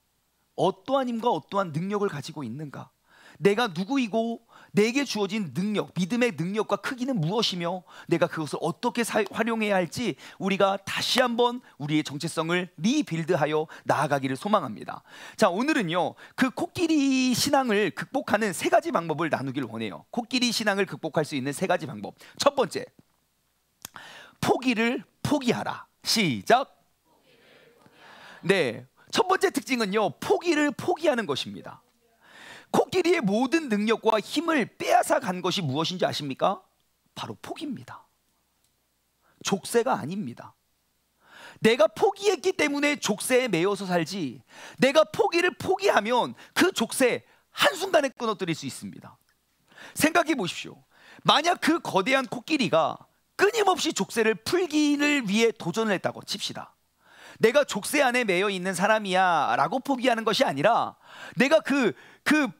[SPEAKER 1] 어떠한 힘과 어떠한 능력을 가지고 있는가? 내가 누구이고 내게 주어진 능력, 믿음의 능력과 크기는 무엇이며 내가 그것을 어떻게 활용해야 할지 우리가 다시 한번 우리의 정체성을 리빌드하여 나아가기를 소망합니다. 자, 오늘은요, 그 코끼리 신앙을 극복하는 세 가지 방법을 나누길 원해요. 코끼리 신앙을 극복할 수 있는 세 가지 방법. 첫 번째, 포기를 포기하라. 시작. 네, 첫 번째 특징은요, 포기를 포기하는 것입니다. 코끼리의 모든 능력과 힘을 빼앗아 간 것이 무엇인지 아십니까? 바로 포기입니다. 족쇄가 아닙니다. 내가 포기했기 때문에 족쇄에 매여서 살지, 내가 포기를 포기하면 그 족쇄 한순간에 끊어뜨릴 수 있습니다. 생각해 보십시오. 만약 그 거대한 코끼리가 끊임없이 족쇄를 풀기를 위해 도전을 했다고 칩시다. 내가 족쇄 안에 매여 있는 사람이야 라고 포기하는 것이 아니라 내가 그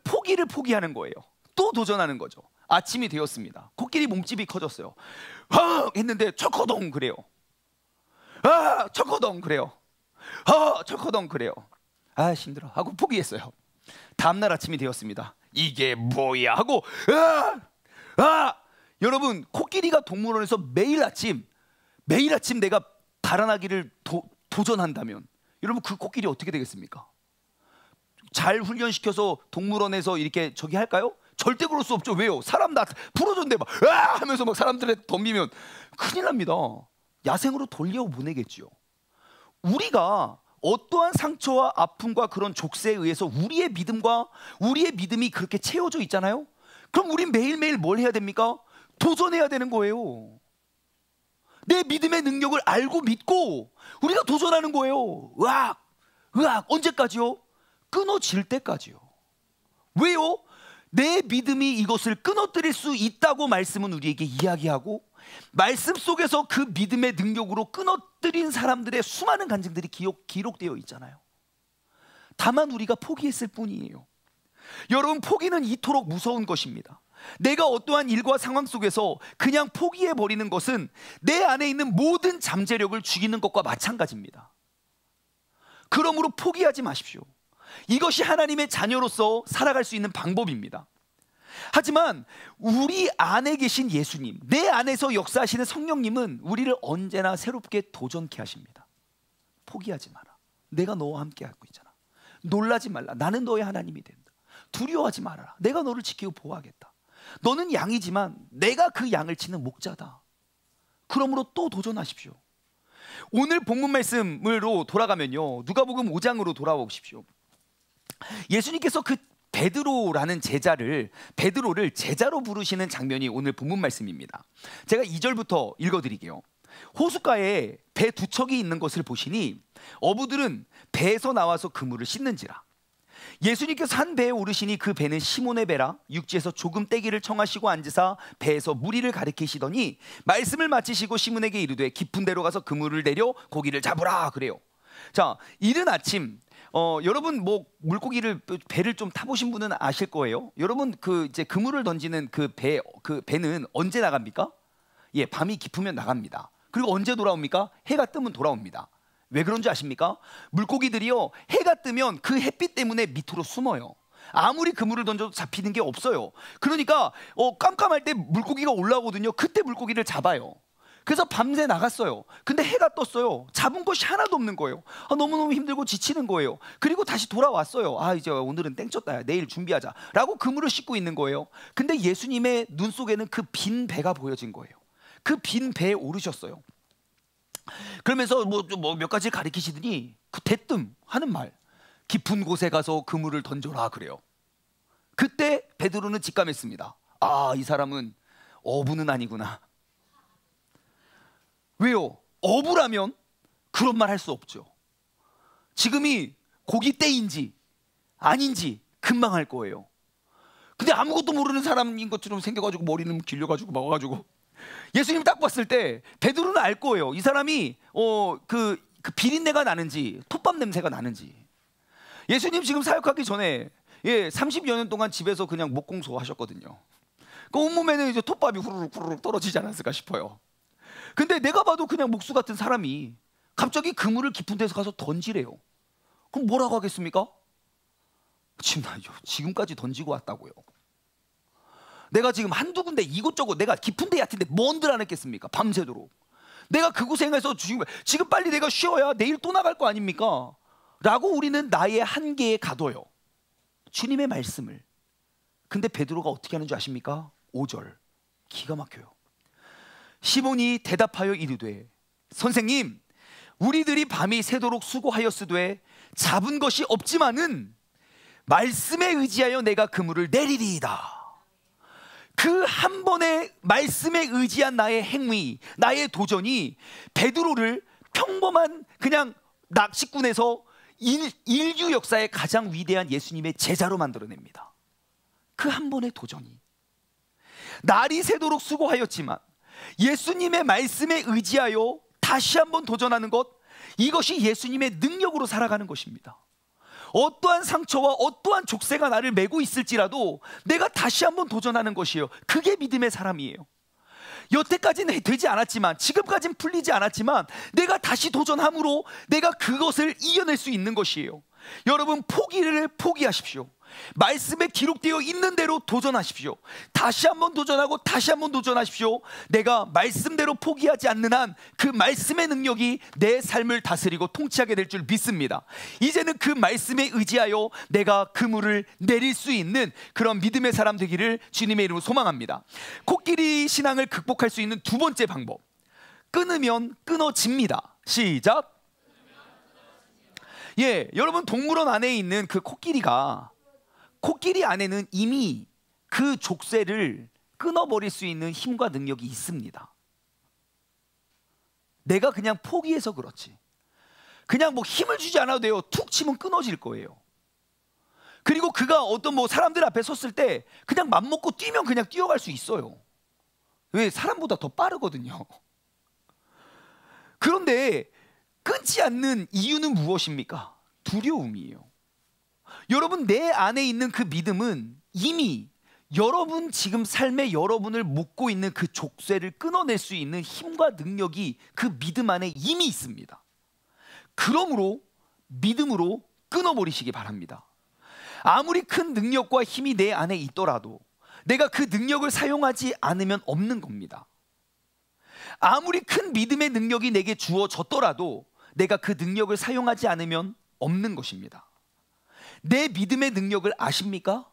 [SPEAKER 1] 포기를 포기하는 거예요. 또 도전하는 거죠. 아침이 되었습니다. 코끼리 몸집이 커졌어요. 했는데 철커덩 그래요. 철커덩 그래요. 철커덩 그래요. 힘들어 하고 포기했어요. 다음날 아침이 되었습니다. 이게 뭐야 하고 여러분, 코끼리가 동물원에서 매일 아침 내가 달아나기를 도전한다면 여러분, 그 코끼리 어떻게 되겠습니까? 잘 훈련시켜서 동물원에서 이렇게 저기 할까요? 절대 그럴 수 없죠. 왜요? 사람 나 부러졌는데 막 하면서 막 사람들에 덤비면 큰일 납니다. 야생으로 돌려보내겠지요. 우리가 어떠한 상처와 아픔과 그런 족쇄에 의해서 우리의 믿음이 그렇게 채워져 있잖아요. 그럼 우린 매일매일 뭘 해야 됩니까? 도전해야 되는 거예요. 내 믿음의 능력을 알고 믿고 우리가 도전하는 거예요. 언제까지요? 끊어질 때까지요. 왜요? 내 믿음이 이것을 끊어뜨릴 수 있다고 말씀은 우리에게 이야기하고, 말씀 속에서 그 믿음의 능력으로 끊어뜨린 사람들의 수많은 간증들이 기록되어 있잖아요. 다만 우리가 포기했을 뿐이에요. 여러분, 포기는 이토록 무서운 것입니다. 내가 어떠한 일과 상황 속에서 그냥 포기해버리는 것은 내 안에 있는 모든 잠재력을 죽이는 것과 마찬가지입니다. 그러므로 포기하지 마십시오. 이것이 하나님의 자녀로서 살아갈 수 있는 방법입니다. 하지만 우리 안에 계신 예수님, 내 안에서 역사하시는 성령님은 우리를 언제나 새롭게 도전케 하십니다. 포기하지 마라. 내가 너와 함께 하고 있잖아. 놀라지 말라. 나는 너의 하나님이 된다. 두려워하지 말아라. 내가 너를 지키고 보호하겠다. 너는 양이지만 내가 그 양을 치는 목자다. 그러므로 또 도전하십시오. 오늘 본문 말씀으로 돌아가면요, 누가복음 5장으로 돌아오십시오. 예수님께서 그 베드로를 제자로 부르시는 장면이 오늘 본문 말씀입니다. 제가 2절부터 읽어드릴게요. 호숫가에 배 두 척이 있는 것을 보시니 어부들은 배에서 나와서 그물을 씻는지라. 예수님께서 한 배에 오르시니 그 배는 시몬의 배라. 육지에서 조금 떼기를 청하시고 앉으사 배에서 무리를 가리키시더니 말씀을 마치시고 시몬에게 이르되 깊은 데로 가서 그물을 내려 고기를 잡으라 그래요. 자, 이른 아침 여러분 배를 좀 타보신 분은 아실 거예요. 여러분, 이제 그물을 던지는 그 배는 언제 나갑니까? 예, 밤이 깊으면 나갑니다. 그리고 언제 돌아옵니까? 해가 뜨면 돌아옵니다. 왜 그런지 아십니까? 물고기들이요, 해가 뜨면 그 햇빛 때문에 밑으로 숨어요. 아무리 그물을 던져도 잡히는 게 없어요. 그러니까 깜깜할 때 물고기가 올라오거든요. 그때 물고기를 잡아요. 그래서 밤새 나갔어요. 근데 해가 떴어요. 잡은 것이 하나도 없는 거예요. 너무너무 힘들고 지치는 거예요. 그리고 다시 돌아왔어요. 이제 오늘은 땡쳤다, 내일 준비하자 라고 그물을 씻고 있는 거예요. 근데 예수님의 눈 속에는 그 빈 배가 보여진 거예요. 그 빈 배에 오르셨어요. 그러면서 몇 가지 가리키시더니 그 대뜸 하는 말, 깊은 곳에 가서 그물을 던져라 그래요. 그때 베드로는 직감했습니다. 이 사람은 어부는 아니구나. 왜요? 어부라면 그런 말 할 수 없죠. 지금이 고기 때인지 아닌지 금방 할 거예요. 근데 아무것도 모르는 사람인 것처럼 생겨가지고 머리는 길려가지고 막아가지고 예수님 딱 봤을 때 베드로는 알 거예요. 이 사람이 그 비린내가 나는지 톱밥 냄새가 나는지. 예수님 지금 사역하기 전에 30여 년 동안 집에서 그냥 목공소 하셨거든요. 그 온몸에는 이제 톱밥이 후루룩 떨어지지 않았을까 싶어요. 근데 내가 봐도 그냥 목수 같은 사람이 갑자기 그물을 깊은 데서 가서 던지래요. 그럼 뭐라고 하겠습니까? 지금까지 던지고 왔다고요. 내가 지금 한두 군데 이곳저곳 내가 깊은 데 얕은 데 뭔들 안 했겠습니까? 밤새도록 내가 그 고생해서 지금 빨리 내가 쉬어야 내일 또 나갈 거 아닙니까? 라고 우리는 나의 한계에 가둬요, 주님의 말씀을. 근데 베드로가 어떻게 하는 줄 아십니까? 5절 기가 막혀요. 시몬이 대답하여 이르되 선생님, 우리들이 밤이 새도록 수고하였으되 잡은 것이 없지만은 말씀에 의지하여 내가 그물을 내리리이다. 그 한 번의 말씀에 의지한 나의 행위, 나의 도전이 베드로를 평범한 그냥 낚시꾼에서 인류 역사의 가장 위대한 예수님의 제자로 만들어냅니다. 그 한 번의 도전이. 날이 새도록 수고하였지만 예수님의 말씀에 의지하여 다시 한번 도전하는 것, 이것이 예수님의 능력으로 살아가는 것입니다. 어떠한 상처와 어떠한 족쇄가 나를 메고 있을지라도 내가 다시 한번 도전하는 것이에요. 그게 믿음의 사람이에요. 여태까지는 되지 않았지만, 지금까지는 풀리지 않았지만 내가 다시 도전함으로 내가 그것을 이겨낼 수 있는 것이에요. 여러분, 포기를 포기하십시오. 말씀에 기록되어 있는 대로 도전하십시오. 다시 한번 도전하고 다시 한번 도전하십시오. 내가 말씀대로 포기하지 않는 한 그 말씀의 능력이 내 삶을 다스리고 통치하게 될 줄 믿습니다. 이제는 그 말씀에 의지하여 내가 그물을 내릴 수 있는 그런 믿음의 사람 되기를 주님의 이름으로 소망합니다. 코끼리 신앙을 극복할 수 있는 두 번째 방법, 끊으면 끊어집니다. 시작. 여러분, 동물원 안에 있는 그 코끼리 안에는 이미 그 족쇄를 끊어버릴 수 있는 힘과 능력이 있습니다. 내가 그냥 포기해서 그렇지, 그냥 힘을 주지 않아도 돼요. 툭 치면 끊어질 거예요. 그리고 그가 어떤 사람들 앞에 섰을 때 그냥 맘먹고 뛰면 그냥 뛰어갈 수 있어요. 왜? 사람보다 더 빠르거든요. 그런데 끊지 않는 이유는 무엇입니까? 두려움이에요. 여러분, 내 안에 있는 그 믿음은 이미 여러분 지금 삶에 여러분을 묶고 있는 그 족쇄를 끊어낼 수 있는 힘과 능력이 그 믿음 안에 이미 있습니다. 그러므로 믿음으로 끊어버리시기 바랍니다. 아무리 큰 능력과 힘이 내 안에 있더라도 내가 그 능력을 사용하지 않으면 없는 겁니다. 아무리 큰 믿음의 능력이 내게 주어졌더라도 내가 그 능력을 사용하지 않으면 없는 것입니다. 내 믿음의 능력을 아십니까?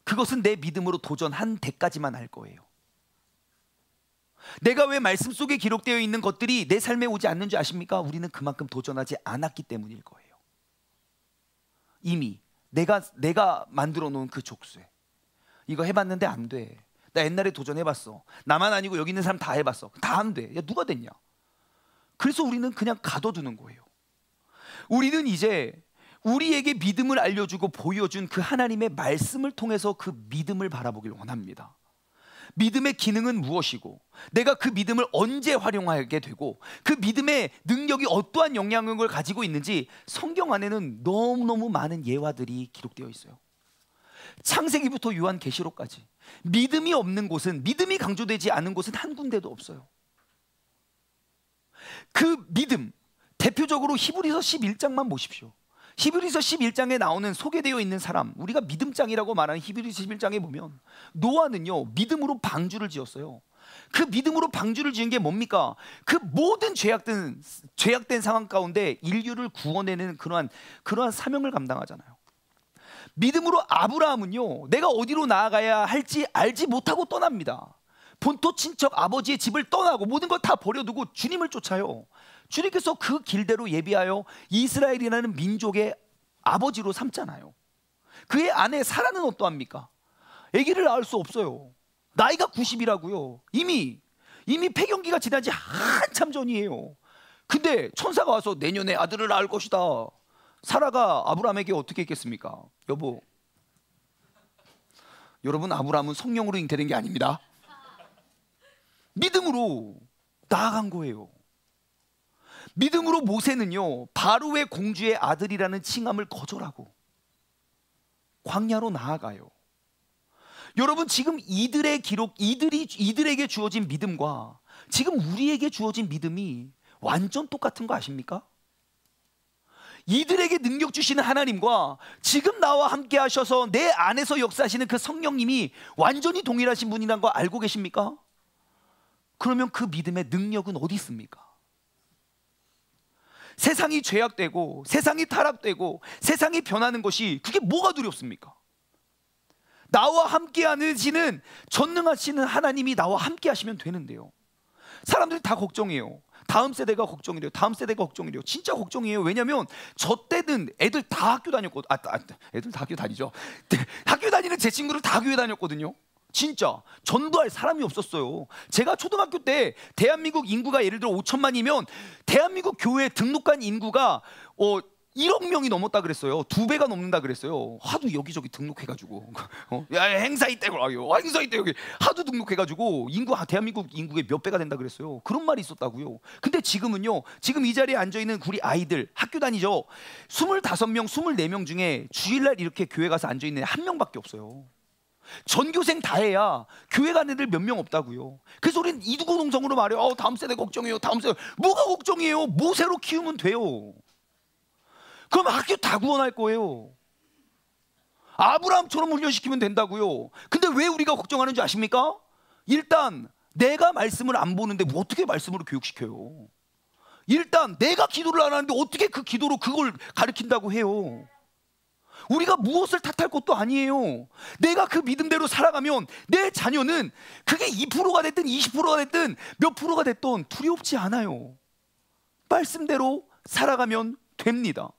[SPEAKER 1] 그것은 내 믿음으로 도전한 데까지만 할 거예요. 내가 왜 말씀 속에 기록되어 있는 것들이 내 삶에 오지 않는 줄 아십니까? 우리는 그만큼 도전하지 않았기 때문일 거예요. 이미 내가 만들어 놓은 그 족쇄, 이거 해봤는데 안 돼. 나 옛날에 도전해봤어. 나만 아니고 여기 있는 사람 다 해봤어. 다 안 돼. 야, 누가 됐냐? 그래서 우리는 그냥 가둬두는 거예요. 우리는 이제 우리에게 믿음을 알려주고 보여준 그 하나님의 말씀을 통해서 그 믿음을 바라보길 원합니다. 믿음의 기능은 무엇이고, 내가 그 믿음을 언제 활용하게 되고, 그 믿음의 능력이 어떠한 영향력을 가지고 있는지 성경 안에는 너무너무 많은 예화들이 기록되어 있어요. 창세기부터 요한계시록까지 믿음이 없는 곳은, 믿음이 강조되지 않은 곳은 한 군데도 없어요. 그 믿음, 대표적으로 히브리서 11장만 보십시오. 히브리서 11장에 나오는 소개되어 있는 사람, 우리가 믿음장이라고 말하는 히브리서 11장에 보면 노아는요 믿음으로 방주를 지었어요. 그 믿음으로 방주를 지은 게 뭡니까? 그 모든 죄악된 상황 가운데 인류를 구원해내는 그러한 사명을 감당하잖아요. 믿음으로 아브라함은요, 내가 어디로 나아가야 할지 알지 못하고 떠납니다. 본토 친척 아버지의 집을 떠나고 모든 걸 다 버려두고 주님을 쫓아요. 주님께서 그 길대로 예비하여 이스라엘이라는 민족의 아버지로 삼잖아요. 그의 아내 사라는 어떠합니까? 아기를 낳을 수 없어요. 나이가 90이라고요. 이미 폐경기가 지난 지 한참 전이에요. 근데 천사가 와서 내년에 아들을 낳을 것이다. 사라가 아브라함에게 어떻게 했겠습니까? 여보, 여러분, 아브라함은 성령으로 잉태된 게 아닙니다. 믿음으로 나아간 거예요. 믿음으로 모세는요, 바로의 공주의 아들이라는 칭함을 거절하고 광야로 나아가요. 여러분, 지금 이들에게 주어진 믿음과 지금 우리에게 주어진 믿음이 완전 똑같은 거 아십니까? 이들에게 능력 주시는 하나님과 지금 나와 함께 하셔서 내 안에서 역사하시는 그 성령님이 완전히 동일하신 분이라는 거 알고 계십니까? 그러면 그 믿음의 능력은 어디 있습니까? 세상이 죄악되고 세상이 타락되고 세상이 변하는 것이 그게 뭐가 두렵습니까? 나와 함께 하시는 전능하시는 하나님이 나와 함께 하시면 되는데요. 사람들이 다 걱정해요. 다음 세대가 걱정이래요. 다음 세대가 걱정이래요. 진짜 걱정이에요. 왜냐하면 저 때는 애들 다 학교 다녔거든요. 애들 다 학교 다니죠. 학교 다니는 제 친구들 다 교회 다녔거든요. 진짜 전도할 사람이 없었어요. 제가 초등학교 때 대한민국 인구가 예를 들어 5천만이면 대한민국 교회에 등록한 인구가 1억 명이 넘었다 그랬어요. 2배가 넘는다 그랬어요. 하도 여기저기 등록해가지고 야, 행사 있대고 행사 있대 여기 하도 등록해가지고 대한민국 인구의 몇 배가 된다 그랬어요. 그런 말이 있었다고요. 근데 지금은요, 지금 이 자리에 앉아있는 우리 아이들 학교 다니죠. 25명 24명 중에 주일날 이렇게 교회 가서 앉아있는 한 명밖에 없어요. 전교생 다 해야 교회 가는 애들 몇 명 없다고요. 그래서 우리는 이두고동성으로 말해요. 다음 세대 걱정이에요. 다음 세대. 뭐가 걱정이에요? 모세로 키우면 돼요. 그럼 학교 다 구원할 거예요. 아브라함처럼 훈련시키면 된다고요. 근데 왜 우리가 걱정하는 줄 아십니까? 일단 내가 말씀을 안 보는데 어떻게 말씀으로 교육시켜요? 일단 내가 기도를 안 하는데 어떻게 그 기도로 그걸 가르친다고 해요? 우리가 무엇을 탓할 것도 아니에요. 내가 그 믿음대로 살아가면 내 자녀는 그게 2%가 됐든 20%가 됐든 몇 프로가 됐든 두렵지 않아요. 말씀대로 살아가면 됩니다.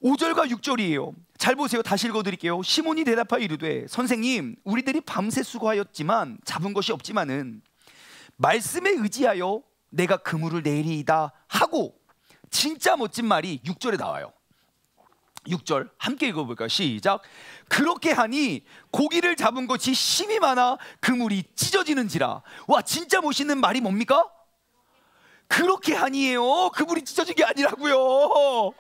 [SPEAKER 1] 5절과 6절이에요. 잘 보세요. 다시 읽어드릴게요. 시몬이 대답하여 이르되 선생님, 우리들이 밤새 수고하였지만 잡은 것이 없지만은 말씀에 의지하여 내가 그물을 내리이다 하고, 진짜 멋진 말이 6절에 나와요. 6절 함께 읽어볼까요? 시작. 그렇게 하니 고기를 잡은 것이 힘이 많아 그물이 찢어지는지라. 와, 진짜 멋있는 말이 뭡니까? 그렇게 하니에요. 그물이 찢어진 게 아니라고요.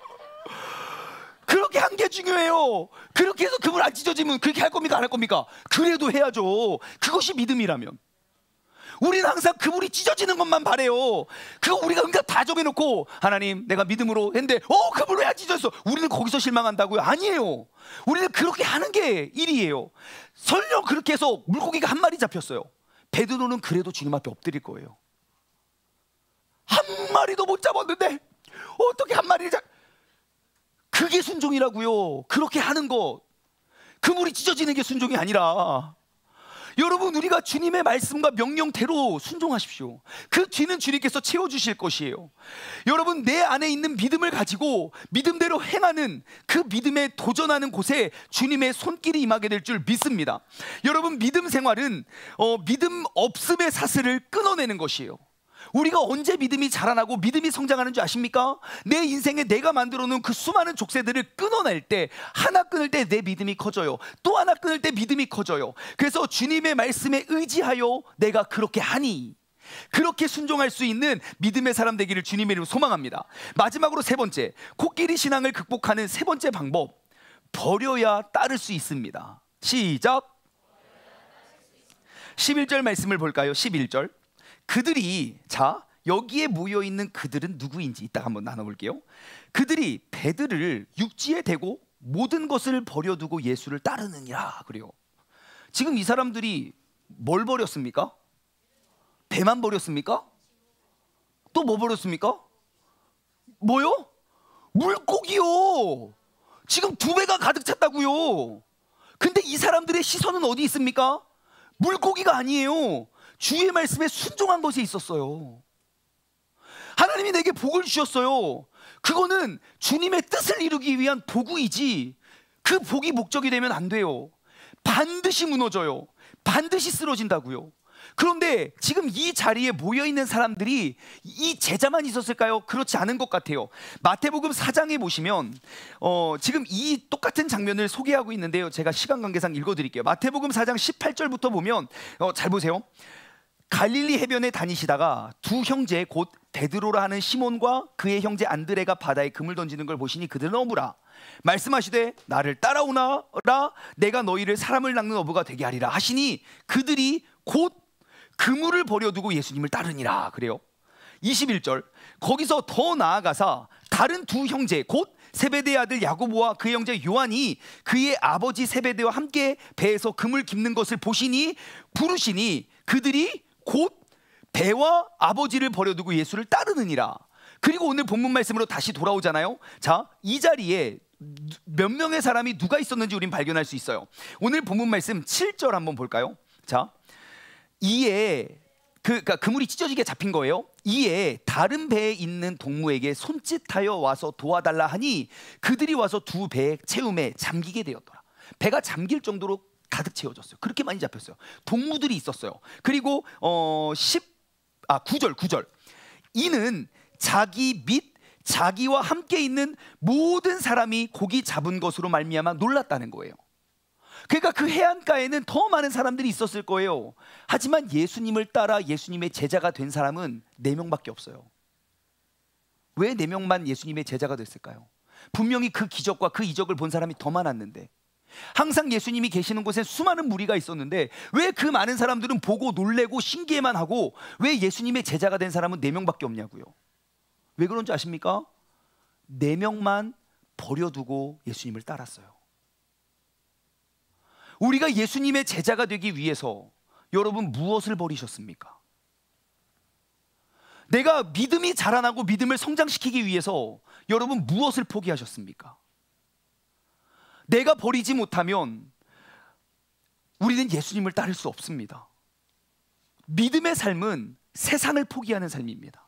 [SPEAKER 1] 그렇게 한 게 중요해요. 그렇게 해서 그물 안 찢어지면 그렇게 할 겁니까? 안 할 겁니까? 그래도 해야죠. 그것이 믿음이라면. 우리는 항상 그물이 찢어지는 것만 바래요. 그거 우리가 응답 다 정해놓고 하나님 내가 믿음으로 했는데 그물 왜 안 찢어졌어? 우리는 거기서 실망한다고요? 아니에요. 우리는 그렇게 하는 게 일이에요. 설령 그렇게 해서 물고기가 한 마리 잡혔어요. 베드로는 그래도 주님 앞에 엎드릴 거예요. 한 마리도 못 잡았는데 어떻게 한 마리를 그게 순종이라고요. 그렇게 하는 것. 그물이 찢어지는 게 순종이 아니라, 여러분, 우리가 주님의 말씀과 명령대로 순종하십시오. 그 뒤는 주님께서 채워주실 것이에요. 여러분, 내 안에 있는 믿음을 가지고 믿음대로 행하는 그 믿음에 도전하는 곳에 주님의 손길이 임하게 될 줄 믿습니다. 여러분, 믿음 생활은 믿음 없음의 사슬을 끊어내는 것이에요. 우리가 언제 믿음이 자라나고 믿음이 성장하는 줄 아십니까? 내 인생에 내가 만들어 놓은 그 수많은 족쇄들을 끊어낼 때, 하나 끊을 때 내 믿음이 커져요. 또 하나 끊을 때 믿음이 커져요. 그래서 주님의 말씀에 의지하여 내가 그렇게 하니, 그렇게 순종할 수 있는 믿음의 사람 되기를 주님의 이름으로 소망합니다. 마지막으로 세 번째, 코끼리 신앙을 극복하는 세 번째 방법, 버려야 따를 수 있습니다. 시작. 11절 말씀을 볼까요? 11절. 그들이, 자, 여기에 모여있는 그들은 누구인지 이따 한번 나눠볼게요. 그들이 배들을 육지에 대고 모든 것을 버려두고 예수를 따르느니라 그래요. 지금 이 사람들이 뭘 버렸습니까? 배만 버렸습니까? 또 뭐 버렸습니까? 뭐요? 물고기요. 지금 2배가 가득 찼다고요. 근데 이 사람들의 시선은 어디 있습니까? 물고기가 아니에요. 주의 말씀에 순종한 것에 있었어요. 하나님이 내게 복을 주셨어요. 그거는 주님의 뜻을 이루기 위한 도구이지 그 복이 목적이 되면 안 돼요. 반드시 무너져요. 반드시 쓰러진다고요. 그런데 지금 이 자리에 모여있는 사람들이 이 제자만 있었을까요? 그렇지 않은 것 같아요. 마태복음 4장에 보시면 지금 이 똑같은 장면을 소개하고 있는데요, 제가 시간 관계상 읽어드릴게요. 마태복음 4장 18절부터 보면 잘 보세요. 갈릴리 해변에 다니시다가 두 형제 곧 베드로라 하는 시몬과 그의 형제 안드레가 바다에 금을 던지는 걸 보시니 그들은 어부라. 말씀하시되 나를 따라오너라, 내가 너희를 사람을 낚는 어부가 되게 하리라 하시니 그들이 곧 그물을 버려두고 예수님을 따르니라. 그래요. 21절, 거기서 더 나아가사 다른 두 형제 곧 세베대의 아들 야고보와 그의 형제 요한이 그의 아버지 세베대와 함께 배에서 금을 깁는 것을 보시니 부르시니 그들이 곧 배와 아버지를 버려두고 예수를 따르느니라. 그리고 오늘 본문 말씀으로 다시 돌아오잖아요. 자, 이 자리에 몇 명의 사람이 누가 있었는지 우린 발견할 수 있어요. 오늘 본문 말씀 7절 한번 볼까요? 자, 이에 그러니까 그물이 찢어지게 잡힌 거예요. 이에 다른 배에 있는 동무에게 손짓하여 와서 도와달라 하니 그들이 와서 두 배의 채움에 잠기게 되었더라. 배가 잠길 정도로 가득 채워졌어요. 그렇게 많이 잡혔어요. 동무들이 있었어요. 그리고 9절 이는 자기 및 자기와 함께 있는 모든 사람이 고기 잡은 것으로 말미암아 놀랐다는 거예요. 그러니까 그 해안가에는 더 많은 사람들이 있었을 거예요. 하지만 예수님을 따라 예수님의 제자가 된 사람은 4명밖에 없어요. 왜 4명만 예수님의 제자가 됐을까요? 분명히 그 기적과 그 이적을 본 사람이 더 많았는데, 항상 예수님이 계시는 곳에 수많은 무리가 있었는데 왜 그 많은 사람들은 보고 놀래고 신기해만 하고 왜 예수님의 제자가 된 사람은 4명밖에 없냐고요. 왜 그런지 아십니까? 4명만 버려두고 예수님을 따랐어요. 우리가 예수님의 제자가 되기 위해서 여러분 무엇을 버리셨습니까? 내가 믿음이 자라나고 믿음을 성장시키기 위해서 여러분 무엇을 포기하셨습니까? 내가 버리지 못하면 우리는 예수님을 따를 수 없습니다. 믿음의 삶은 세상을 포기하는 삶입니다.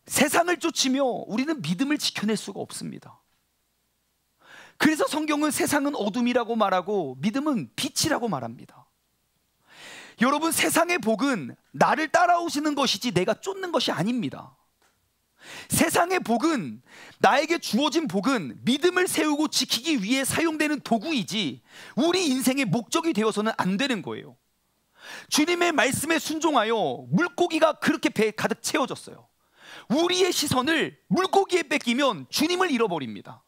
[SPEAKER 1] 세상을 쫓으며 우리는 믿음을 지켜낼 수가 없습니다. 그래서 성경은 세상은 어둠이라고 말하고 믿음은 빛이라고 말합니다. 여러분, 세상의 복은 나를 따라오시는 것이지 내가 쫓는 것이 아닙니다. 세상의 복은, 나에게 주어진 복은 믿음을 세우고 지키기 위해 사용되는 도구이지 우리 인생의 목적이 되어서는 안 되는 거예요. 주님의 말씀에 순종하여 물고기가 그렇게 배에 가득 채워졌어요. 우리의 시선을 물고기에 뺏기면 주님을 잃어버립니다.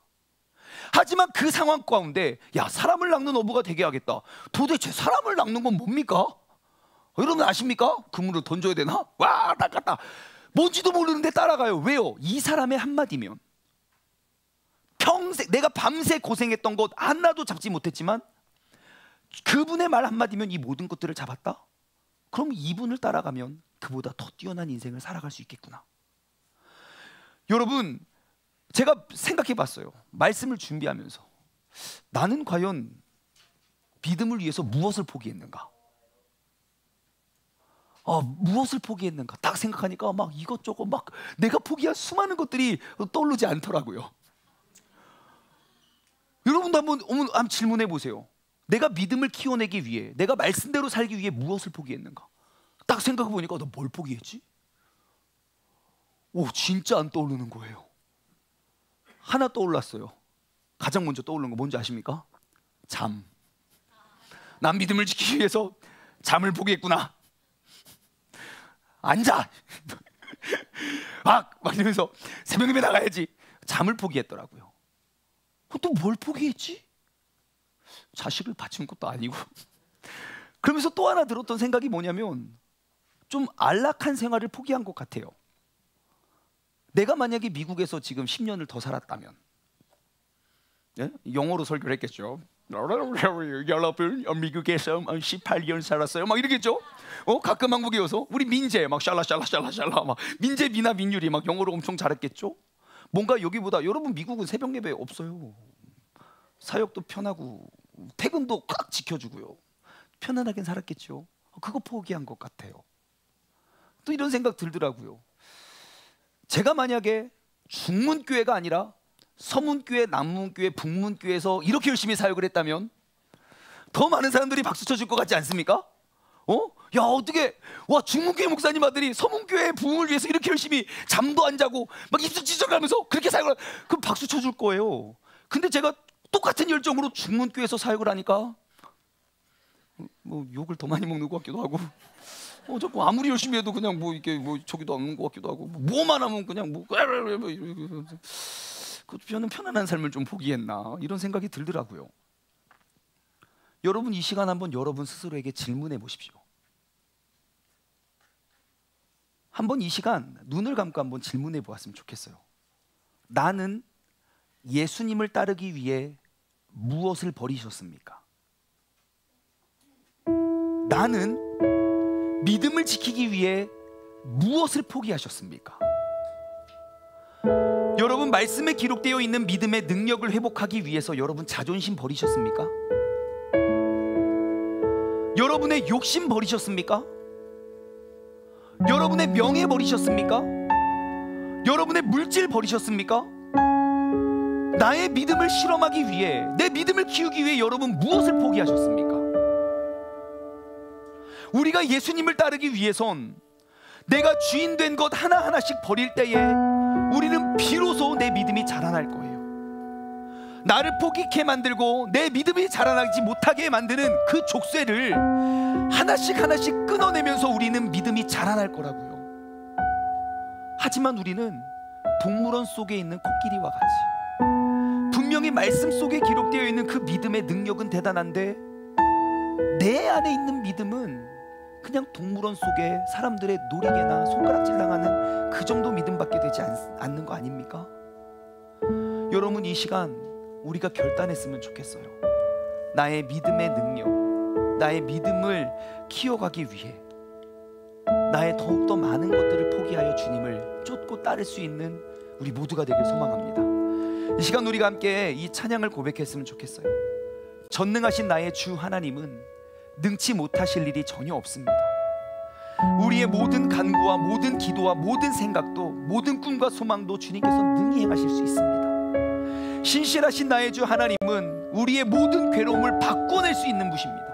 [SPEAKER 1] 하지만 그 상황 가운데 사람을 낚는 어부가 되게 하겠다. 도대체 사람을 낚는 건 뭡니까? 여러분 아십니까? 그물을 던져야 되나? 와, 낚았다. 뭔지도 모르는데 따라가요. 왜요? 이 사람의 한마디면, 평생 내가 밤새 고생했던 것 하나도 잡지 못했지만 그분의 말 한마디면 이 모든 것들을 잡았다? 그럼 이분을 따라가면 그보다 더 뛰어난 인생을 살아갈 수 있겠구나. 여러분, 제가 생각해 봤어요. 말씀을 준비하면서 나는 과연 믿음을 위해서 무엇을 포기했는가? 무엇을 포기했는가? 딱 생각하니까 막 이것저것 막 내가 포기한 수많은 것들이 떠오르지 않더라고요. 여러분도 한번 질문해 보세요. 내가 믿음을 키워내기 위해, 내가 말씀대로 살기 위해 무엇을 포기했는가? 딱 생각해 보니까 나 뭘 포기했지? 진짜 안 떠오르는 거예요. 하나 떠올랐어요. 가장 먼저 떠오르는 거 뭔지 아십니까? 잠. 난 믿음을 지키기 위해서 잠을 포기했구나. 앉아. 막 이러면서 새벽에 나가야지. 잠을 포기했더라고요. 또 뭘 포기했지? 자식을 바친 것도 아니고. 그러면서 또 하나 들었던 생각이 뭐냐면 좀 안락한 생활을 포기한 것 같아요. 내가 만약에 미국에서 지금 10년을 더 살았다면, 영어로 설교를 했겠죠. 여러분 미국에서 18년 살았어요. 막 이러겠죠. 가끔 한국에 와서 우리 민재 막 샬라샬라샬라샬라 막 민재 미나 민율이 막 영어로 엄청 잘했겠죠. 뭔가 여기보다 여러분 미국은 새벽 예배 없어요. 사역도 편하고 퇴근도 꽉 지켜주고요. 편안하게 살았겠죠. 그거 포기한 것 같아요. 또 이런 생각 들더라고요. 제가 만약에 중문교회가 아니라 서문교회, 남문교회, 북문교회에서 이렇게 열심히 사역을 했다면 더 많은 사람들이 박수 쳐줄 것 같지 않습니까? 야 어떻게 중문교회 목사님 아들이 서문교회 부흥을 위해서 이렇게 열심히 잠도 안 자고 막 입술 찢어가면서 그렇게 사역을 그럼 박수 쳐줄 거예요. 근데 제가 똑같은 열정으로 중문교회에서 사역을 하니까 뭐 욕을 더 많이 먹는 것 같기도 하고 자꾸 아무리 열심히 해도 그냥 뭐 이게 뭐 저기도 없는 것 같기도 하고 뭐만 하면 그냥 저는 편안한 삶을 좀 포기했나 이런 생각이 들더라고요. 여러분 이 시간 한번 여러분 스스로에게 질문해 보십시오. 한번 이 시간 눈을 감고 한번 질문해 보았으면 좋겠어요. 나는 예수님을 따르기 위해 무엇을 버리셨습니까? 나는 믿음을 지키기 위해 무엇을 포기하셨습니까? 여러분 말씀에 기록되어 있는 믿음의 능력을 회복하기 위해서 여러분 자존심 버리셨습니까? 여러분의 욕심 버리셨습니까? 여러분의 명예 버리셨습니까? 여러분의 물질 버리셨습니까? 나의 믿음을 실험하기 위해 내 믿음을 키우기 위해 여러분 무엇을 포기하셨습니까? 우리가 예수님을 따르기 위해선 내가 주인 된 것 하나하나씩 버릴 때에 우리는 비로소 내 믿음이 자라날 거예요. 나를 포기케 만들고 내 믿음이 자라나지 못하게 만드는 그 족쇄를 하나씩 하나씩 끊어내면서 우리는 믿음이 자라날 거라고요. 하지만 우리는 동물원 속에 있는 코끼리와 같이 분명히 말씀 속에 기록되어 있는 그 믿음의 능력은 대단한데 내 안에 있는 믿음은 그냥 동물원 속에 사람들의 놀이개나 손가락질 당하는 그 정도 믿음밖에 되지 않는 거 아닙니까? 여러분 이 시간 우리가 결단했으면 좋겠어요. 나의 믿음의 능력, 나의 믿음을 키워가기 위해 나의 더욱더 많은 것들을 포기하여 주님을 쫓고 따를 수 있는 우리 모두가 되길 소망합니다. 이 시간 우리가 함께 이 찬양을 고백했으면 좋겠어요. 전능하신 나의 주 하나님은 능치 못하실 일이 전혀 없습니다. 우리의 모든 간구와 모든 기도와 모든 생각도 모든 꿈과 소망도 주님께서 능히 행하실 수 있습니다. 신실하신 나의 주 하나님은 우리의 모든 괴로움을 바꿔낼 수 있는 분이십니다.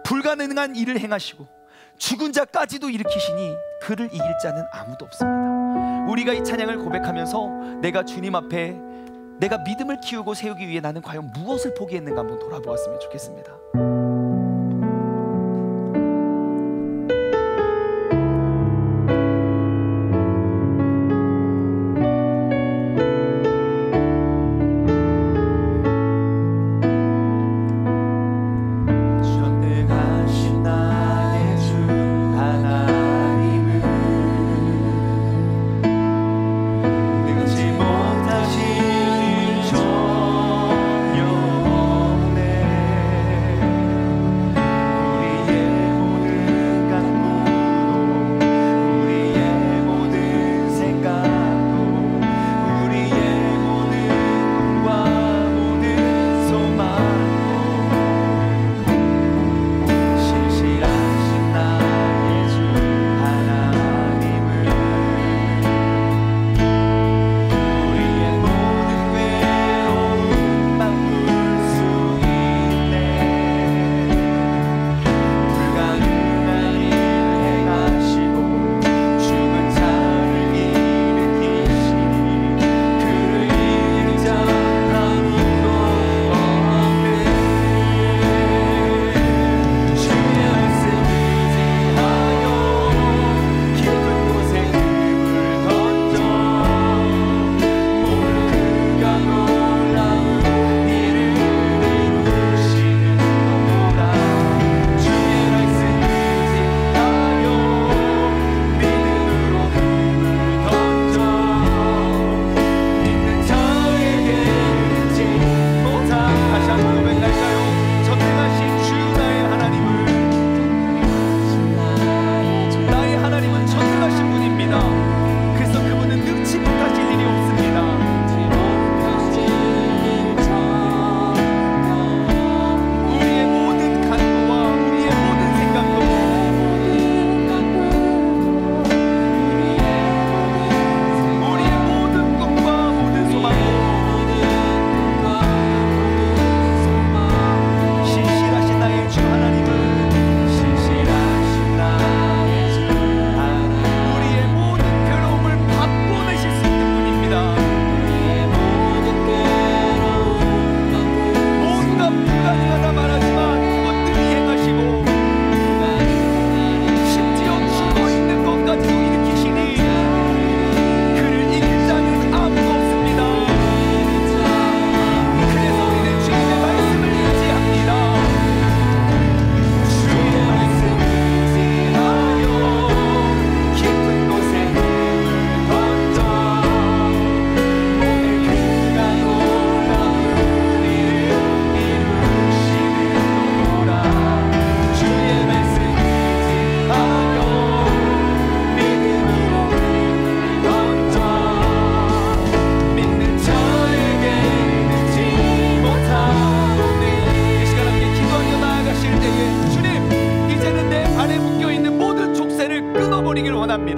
[SPEAKER 1] 불가능한 일을 행하시고 죽은 자까지도 일으키시니 그를 이길 자는 아무도 없습니다. 우리가 이 찬양을 고백하면서 내가 주님 앞에 내가 믿음을 키우고 세우기 위해 나는 과연 무엇을 포기했는가 한번 돌아보았으면 좋겠습니다.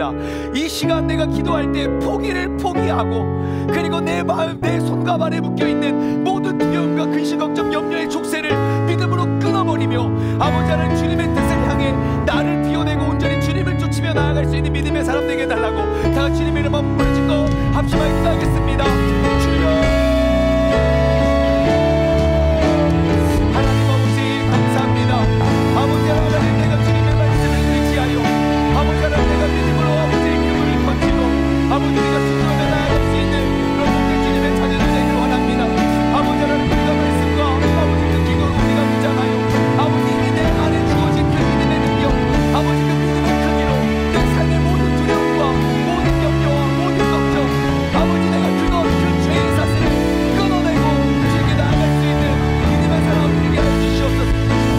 [SPEAKER 1] 원합니다. 이 시간 내가 기도할 때 포기를 포기하고, 그리고 내 마음, 내 손과 발에 묶여있는 모든 두려움과 근심, 걱정, 염려의 족쇄를 믿음으로 끊어버리며 아버지 하나님 주님의 뜻을 향해 나를 비워내고 온전히 주님을 쫓으며 나아갈 수 있는 믿음의 사람 되게 해달라고 다 같이 주님의 이름 한번 부르짖고 합심하게 기도하겠습니다. 주여, 하나님 아버지 감사합니다. 아버지 하나님, 내가 주님의 말씀을 의지하여 아버지 하나님, 내가 믿음으로 아버지의 그물을 던지고 아버지 내가 순종하며 나아갈 수 있는 그런 복된 주님의 자녀들 되기를 원합니다. 아버지 하나님, 우리가 말씀과 아버지 그 기도로 우리가 붙잖아요. 아버지 이미 내 안에 주어진 그 믿음의 능력, 아버지 그 믿음의 크기로 내 삶의 모든 두려움과 모든 염려와 모든 걱정, 아버지 내가 그 죄의 사슬을 끊어내고 주에게 나아갈 수 있는 믿음의 사람을 되게 하여 주시옵소서.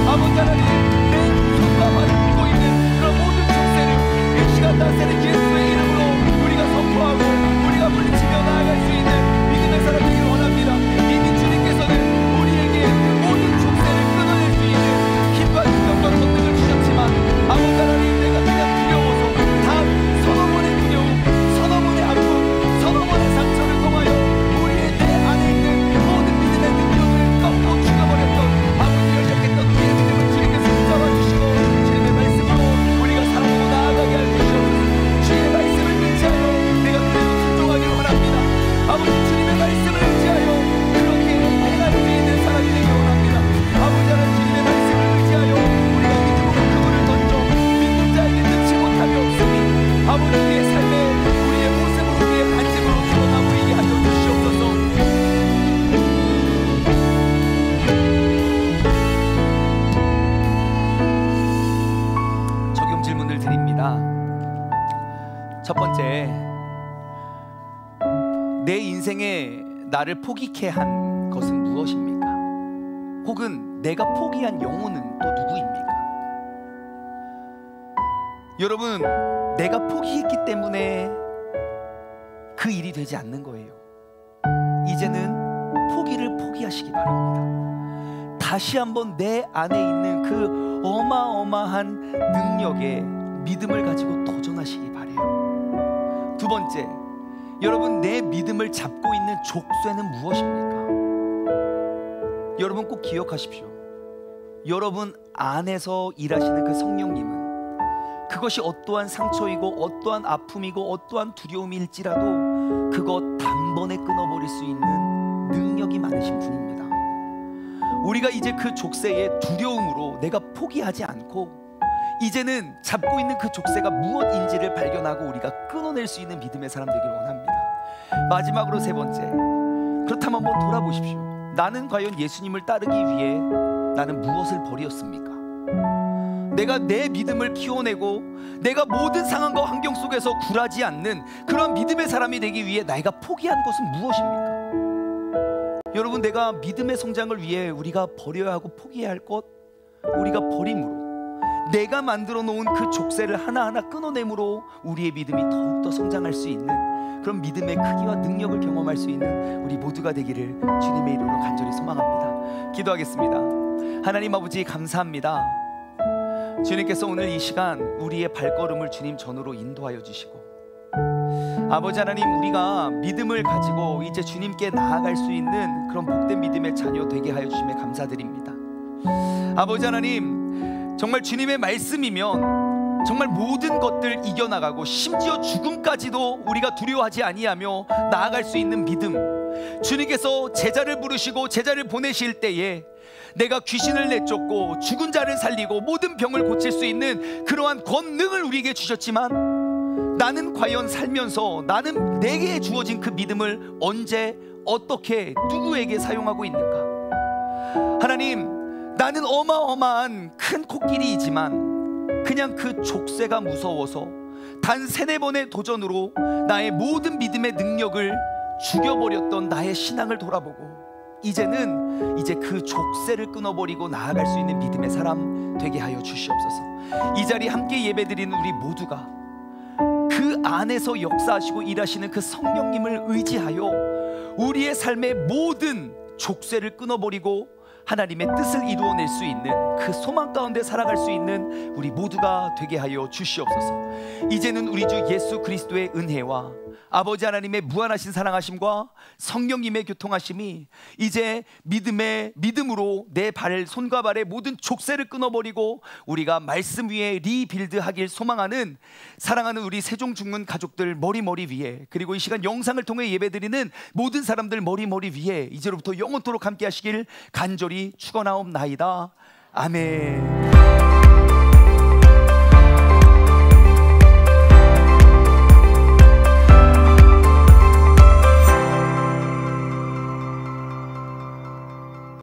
[SPEAKER 1] 아버지 하나님, 내 손과 발을 묶고 있는 그런 모든 족쇄를 이 시간 나세는 예수의 이름으로 우리가 선포하고 우리가 물리치며 나아갈 수 있는 믿음의 사람 되기를 원합니다. 이미 주님께서는 우리에게 모든 족쇄를 끊어낼 수 있는 힘과 능력과 권능을 주셨지만 아버지 하나님, 내가 그냥 두려워서 단 서너 번의 두려움, 서너 번의 아픔, 서너 번의 상처를 통하여 우리의 내 안에 있는 모든 믿음의 능력을 꺾고 죽여버렸던 아버지 열렸겠던 우리의 믿음을 주님께서 붙잡아 주시고 주님의 말씀으로 우리가 살아가고 나아가게 하여 주시옵소서. 주의 말씀을 의지하여 내가 그대로 순종하기를 원합니다. 아버지 주님의 말씀을 의지하여 그렇게 행할 수 있는 사람이 되기를 원합니다. 아버지 하나님, 주님의 말씀을 의지하여 우리가 믿음으로 그물을 던져 믿는 자에게 넣지 못함이 없으니 아버지 우리의 삶에 우리의 모습으로 우리의 간증으로 드러나 보이게 하여 주시옵소서. 적용 질문을 드립니다. 첫 번째, 내 인생에 나를 포기케 한 것은 무엇입니까? 혹은 내가 포기한 영혼은 또 누구입니까? 여러분, 내가 포기했기 때문에 그 일이 되지 않는 거예요. 이제는 포기를 포기하시기 바랍니다. 다시 한번 내 안에 있는 그 어마어마한 능력에 믿음을 가지고 도전하시기 바라요. 두 번째, 여러분, 내 믿음을 잡고 있는 족쇄는 무엇입니까? 여러분 꼭 기억하십시오. 여러분 안에서 일하시는 그 성령님은 그것이 어떠한 상처이고 어떠한 아픔이고 어떠한 두려움일지라도 그것 단번에 끊어버릴 수 있는 능력이 많으신 분입니다. 우리가 이제 그 족쇄의 두려움으로 내가 포기하지 않고 이제는 잡고 있는 그 족쇄가 무엇인지를 발견하고 우리가 끊어낼 수 있는 믿음의 사람 되기를 원합니다. 마지막으로 세 번째, 그렇다면 한번 돌아보십시오. 나는 과연 예수님을 따르기 위해 나는 무엇을 버렸습니까? 내가 내 믿음을 키워내고 내가 모든 상황과 환경 속에서 굴하지 않는 그런 믿음의 사람이 되기 위해 내가 포기한 것은 무엇입니까? 여러분, 내가 믿음의 성장을 위해 우리가 버려야 하고 포기해야 할 것, 우리가 버림으로 내가 만들어 놓은 그 족쇄를 하나하나 끊어내므로 우리의 믿음이 더욱더 성장할 수 있는 그런 믿음의 크기와 능력을 경험할 수 있는 우리 모두가 되기를 주님의 이름으로 간절히 소망합니다. 기도하겠습니다. 하나님 아버지, 감사합니다. 주님께서 오늘 이 시간 우리의 발걸음을 주님 전으로 인도하여 주시고, 아버지 하나님, 우리가 믿음을 가지고 이제 주님께 나아갈 수 있는 그런 복된 믿음의 자녀 되게 하여 주심에 감사드립니다. 아버지 하나님, 정말 주님의 말씀이면 정말 모든 것들 이겨나가고 심지어 죽음까지도 우리가 두려워하지 아니하며 나아갈 수 있는 믿음, 주님께서 제자를 부르시고 제자를 보내실 때에 내가 귀신을 내쫓고 죽은 자를 살리고 모든 병을 고칠 수 있는 그러한 권능을 우리에게 주셨지만 나는 과연 살면서 나는 내게 주어진 그 믿음을 언제 어떻게 누구에게 사용하고 있는가? 하나님, 나는 어마어마한 큰 코끼리이지만 그냥 그 족쇄가 무서워서 단 3-4번의 도전으로 나의 모든 믿음의 능력을 죽여버렸던 나의 신앙을 돌아보고 이제는 그 족쇄를 끊어버리고 나아갈 수 있는 믿음의 사람 되게 하여 주시옵소서. 이 자리 함께 예배드리는 우리 모두가 그 안에서 역사하시고 일하시는 그 성령님을 의지하여 우리의 삶의 모든 족쇄를 끊어버리고 하나님의 뜻을 이루어낼 수 있는 그 소망 가운데 살아갈 수 있는 우리 모두가 되게 하여 주시옵소서. 이제는 우리 주 예수 그리스도의 은혜와 아버지 하나님의 무한하신 사랑하심과 성령님의 교통하심이 이제 믿음으로 내 손과 발의 모든 족쇄를 끊어버리고 우리가 말씀 위에 리빌드하길 소망하는 사랑하는 우리 세종중문 가족들 머리 위에, 그리고 이 시간 영상을 통해 예배드리는 모든 사람들 머리 위에 이제로부터 영원토록 함께 하시길 간절히 축원하옵나이다. 아멘.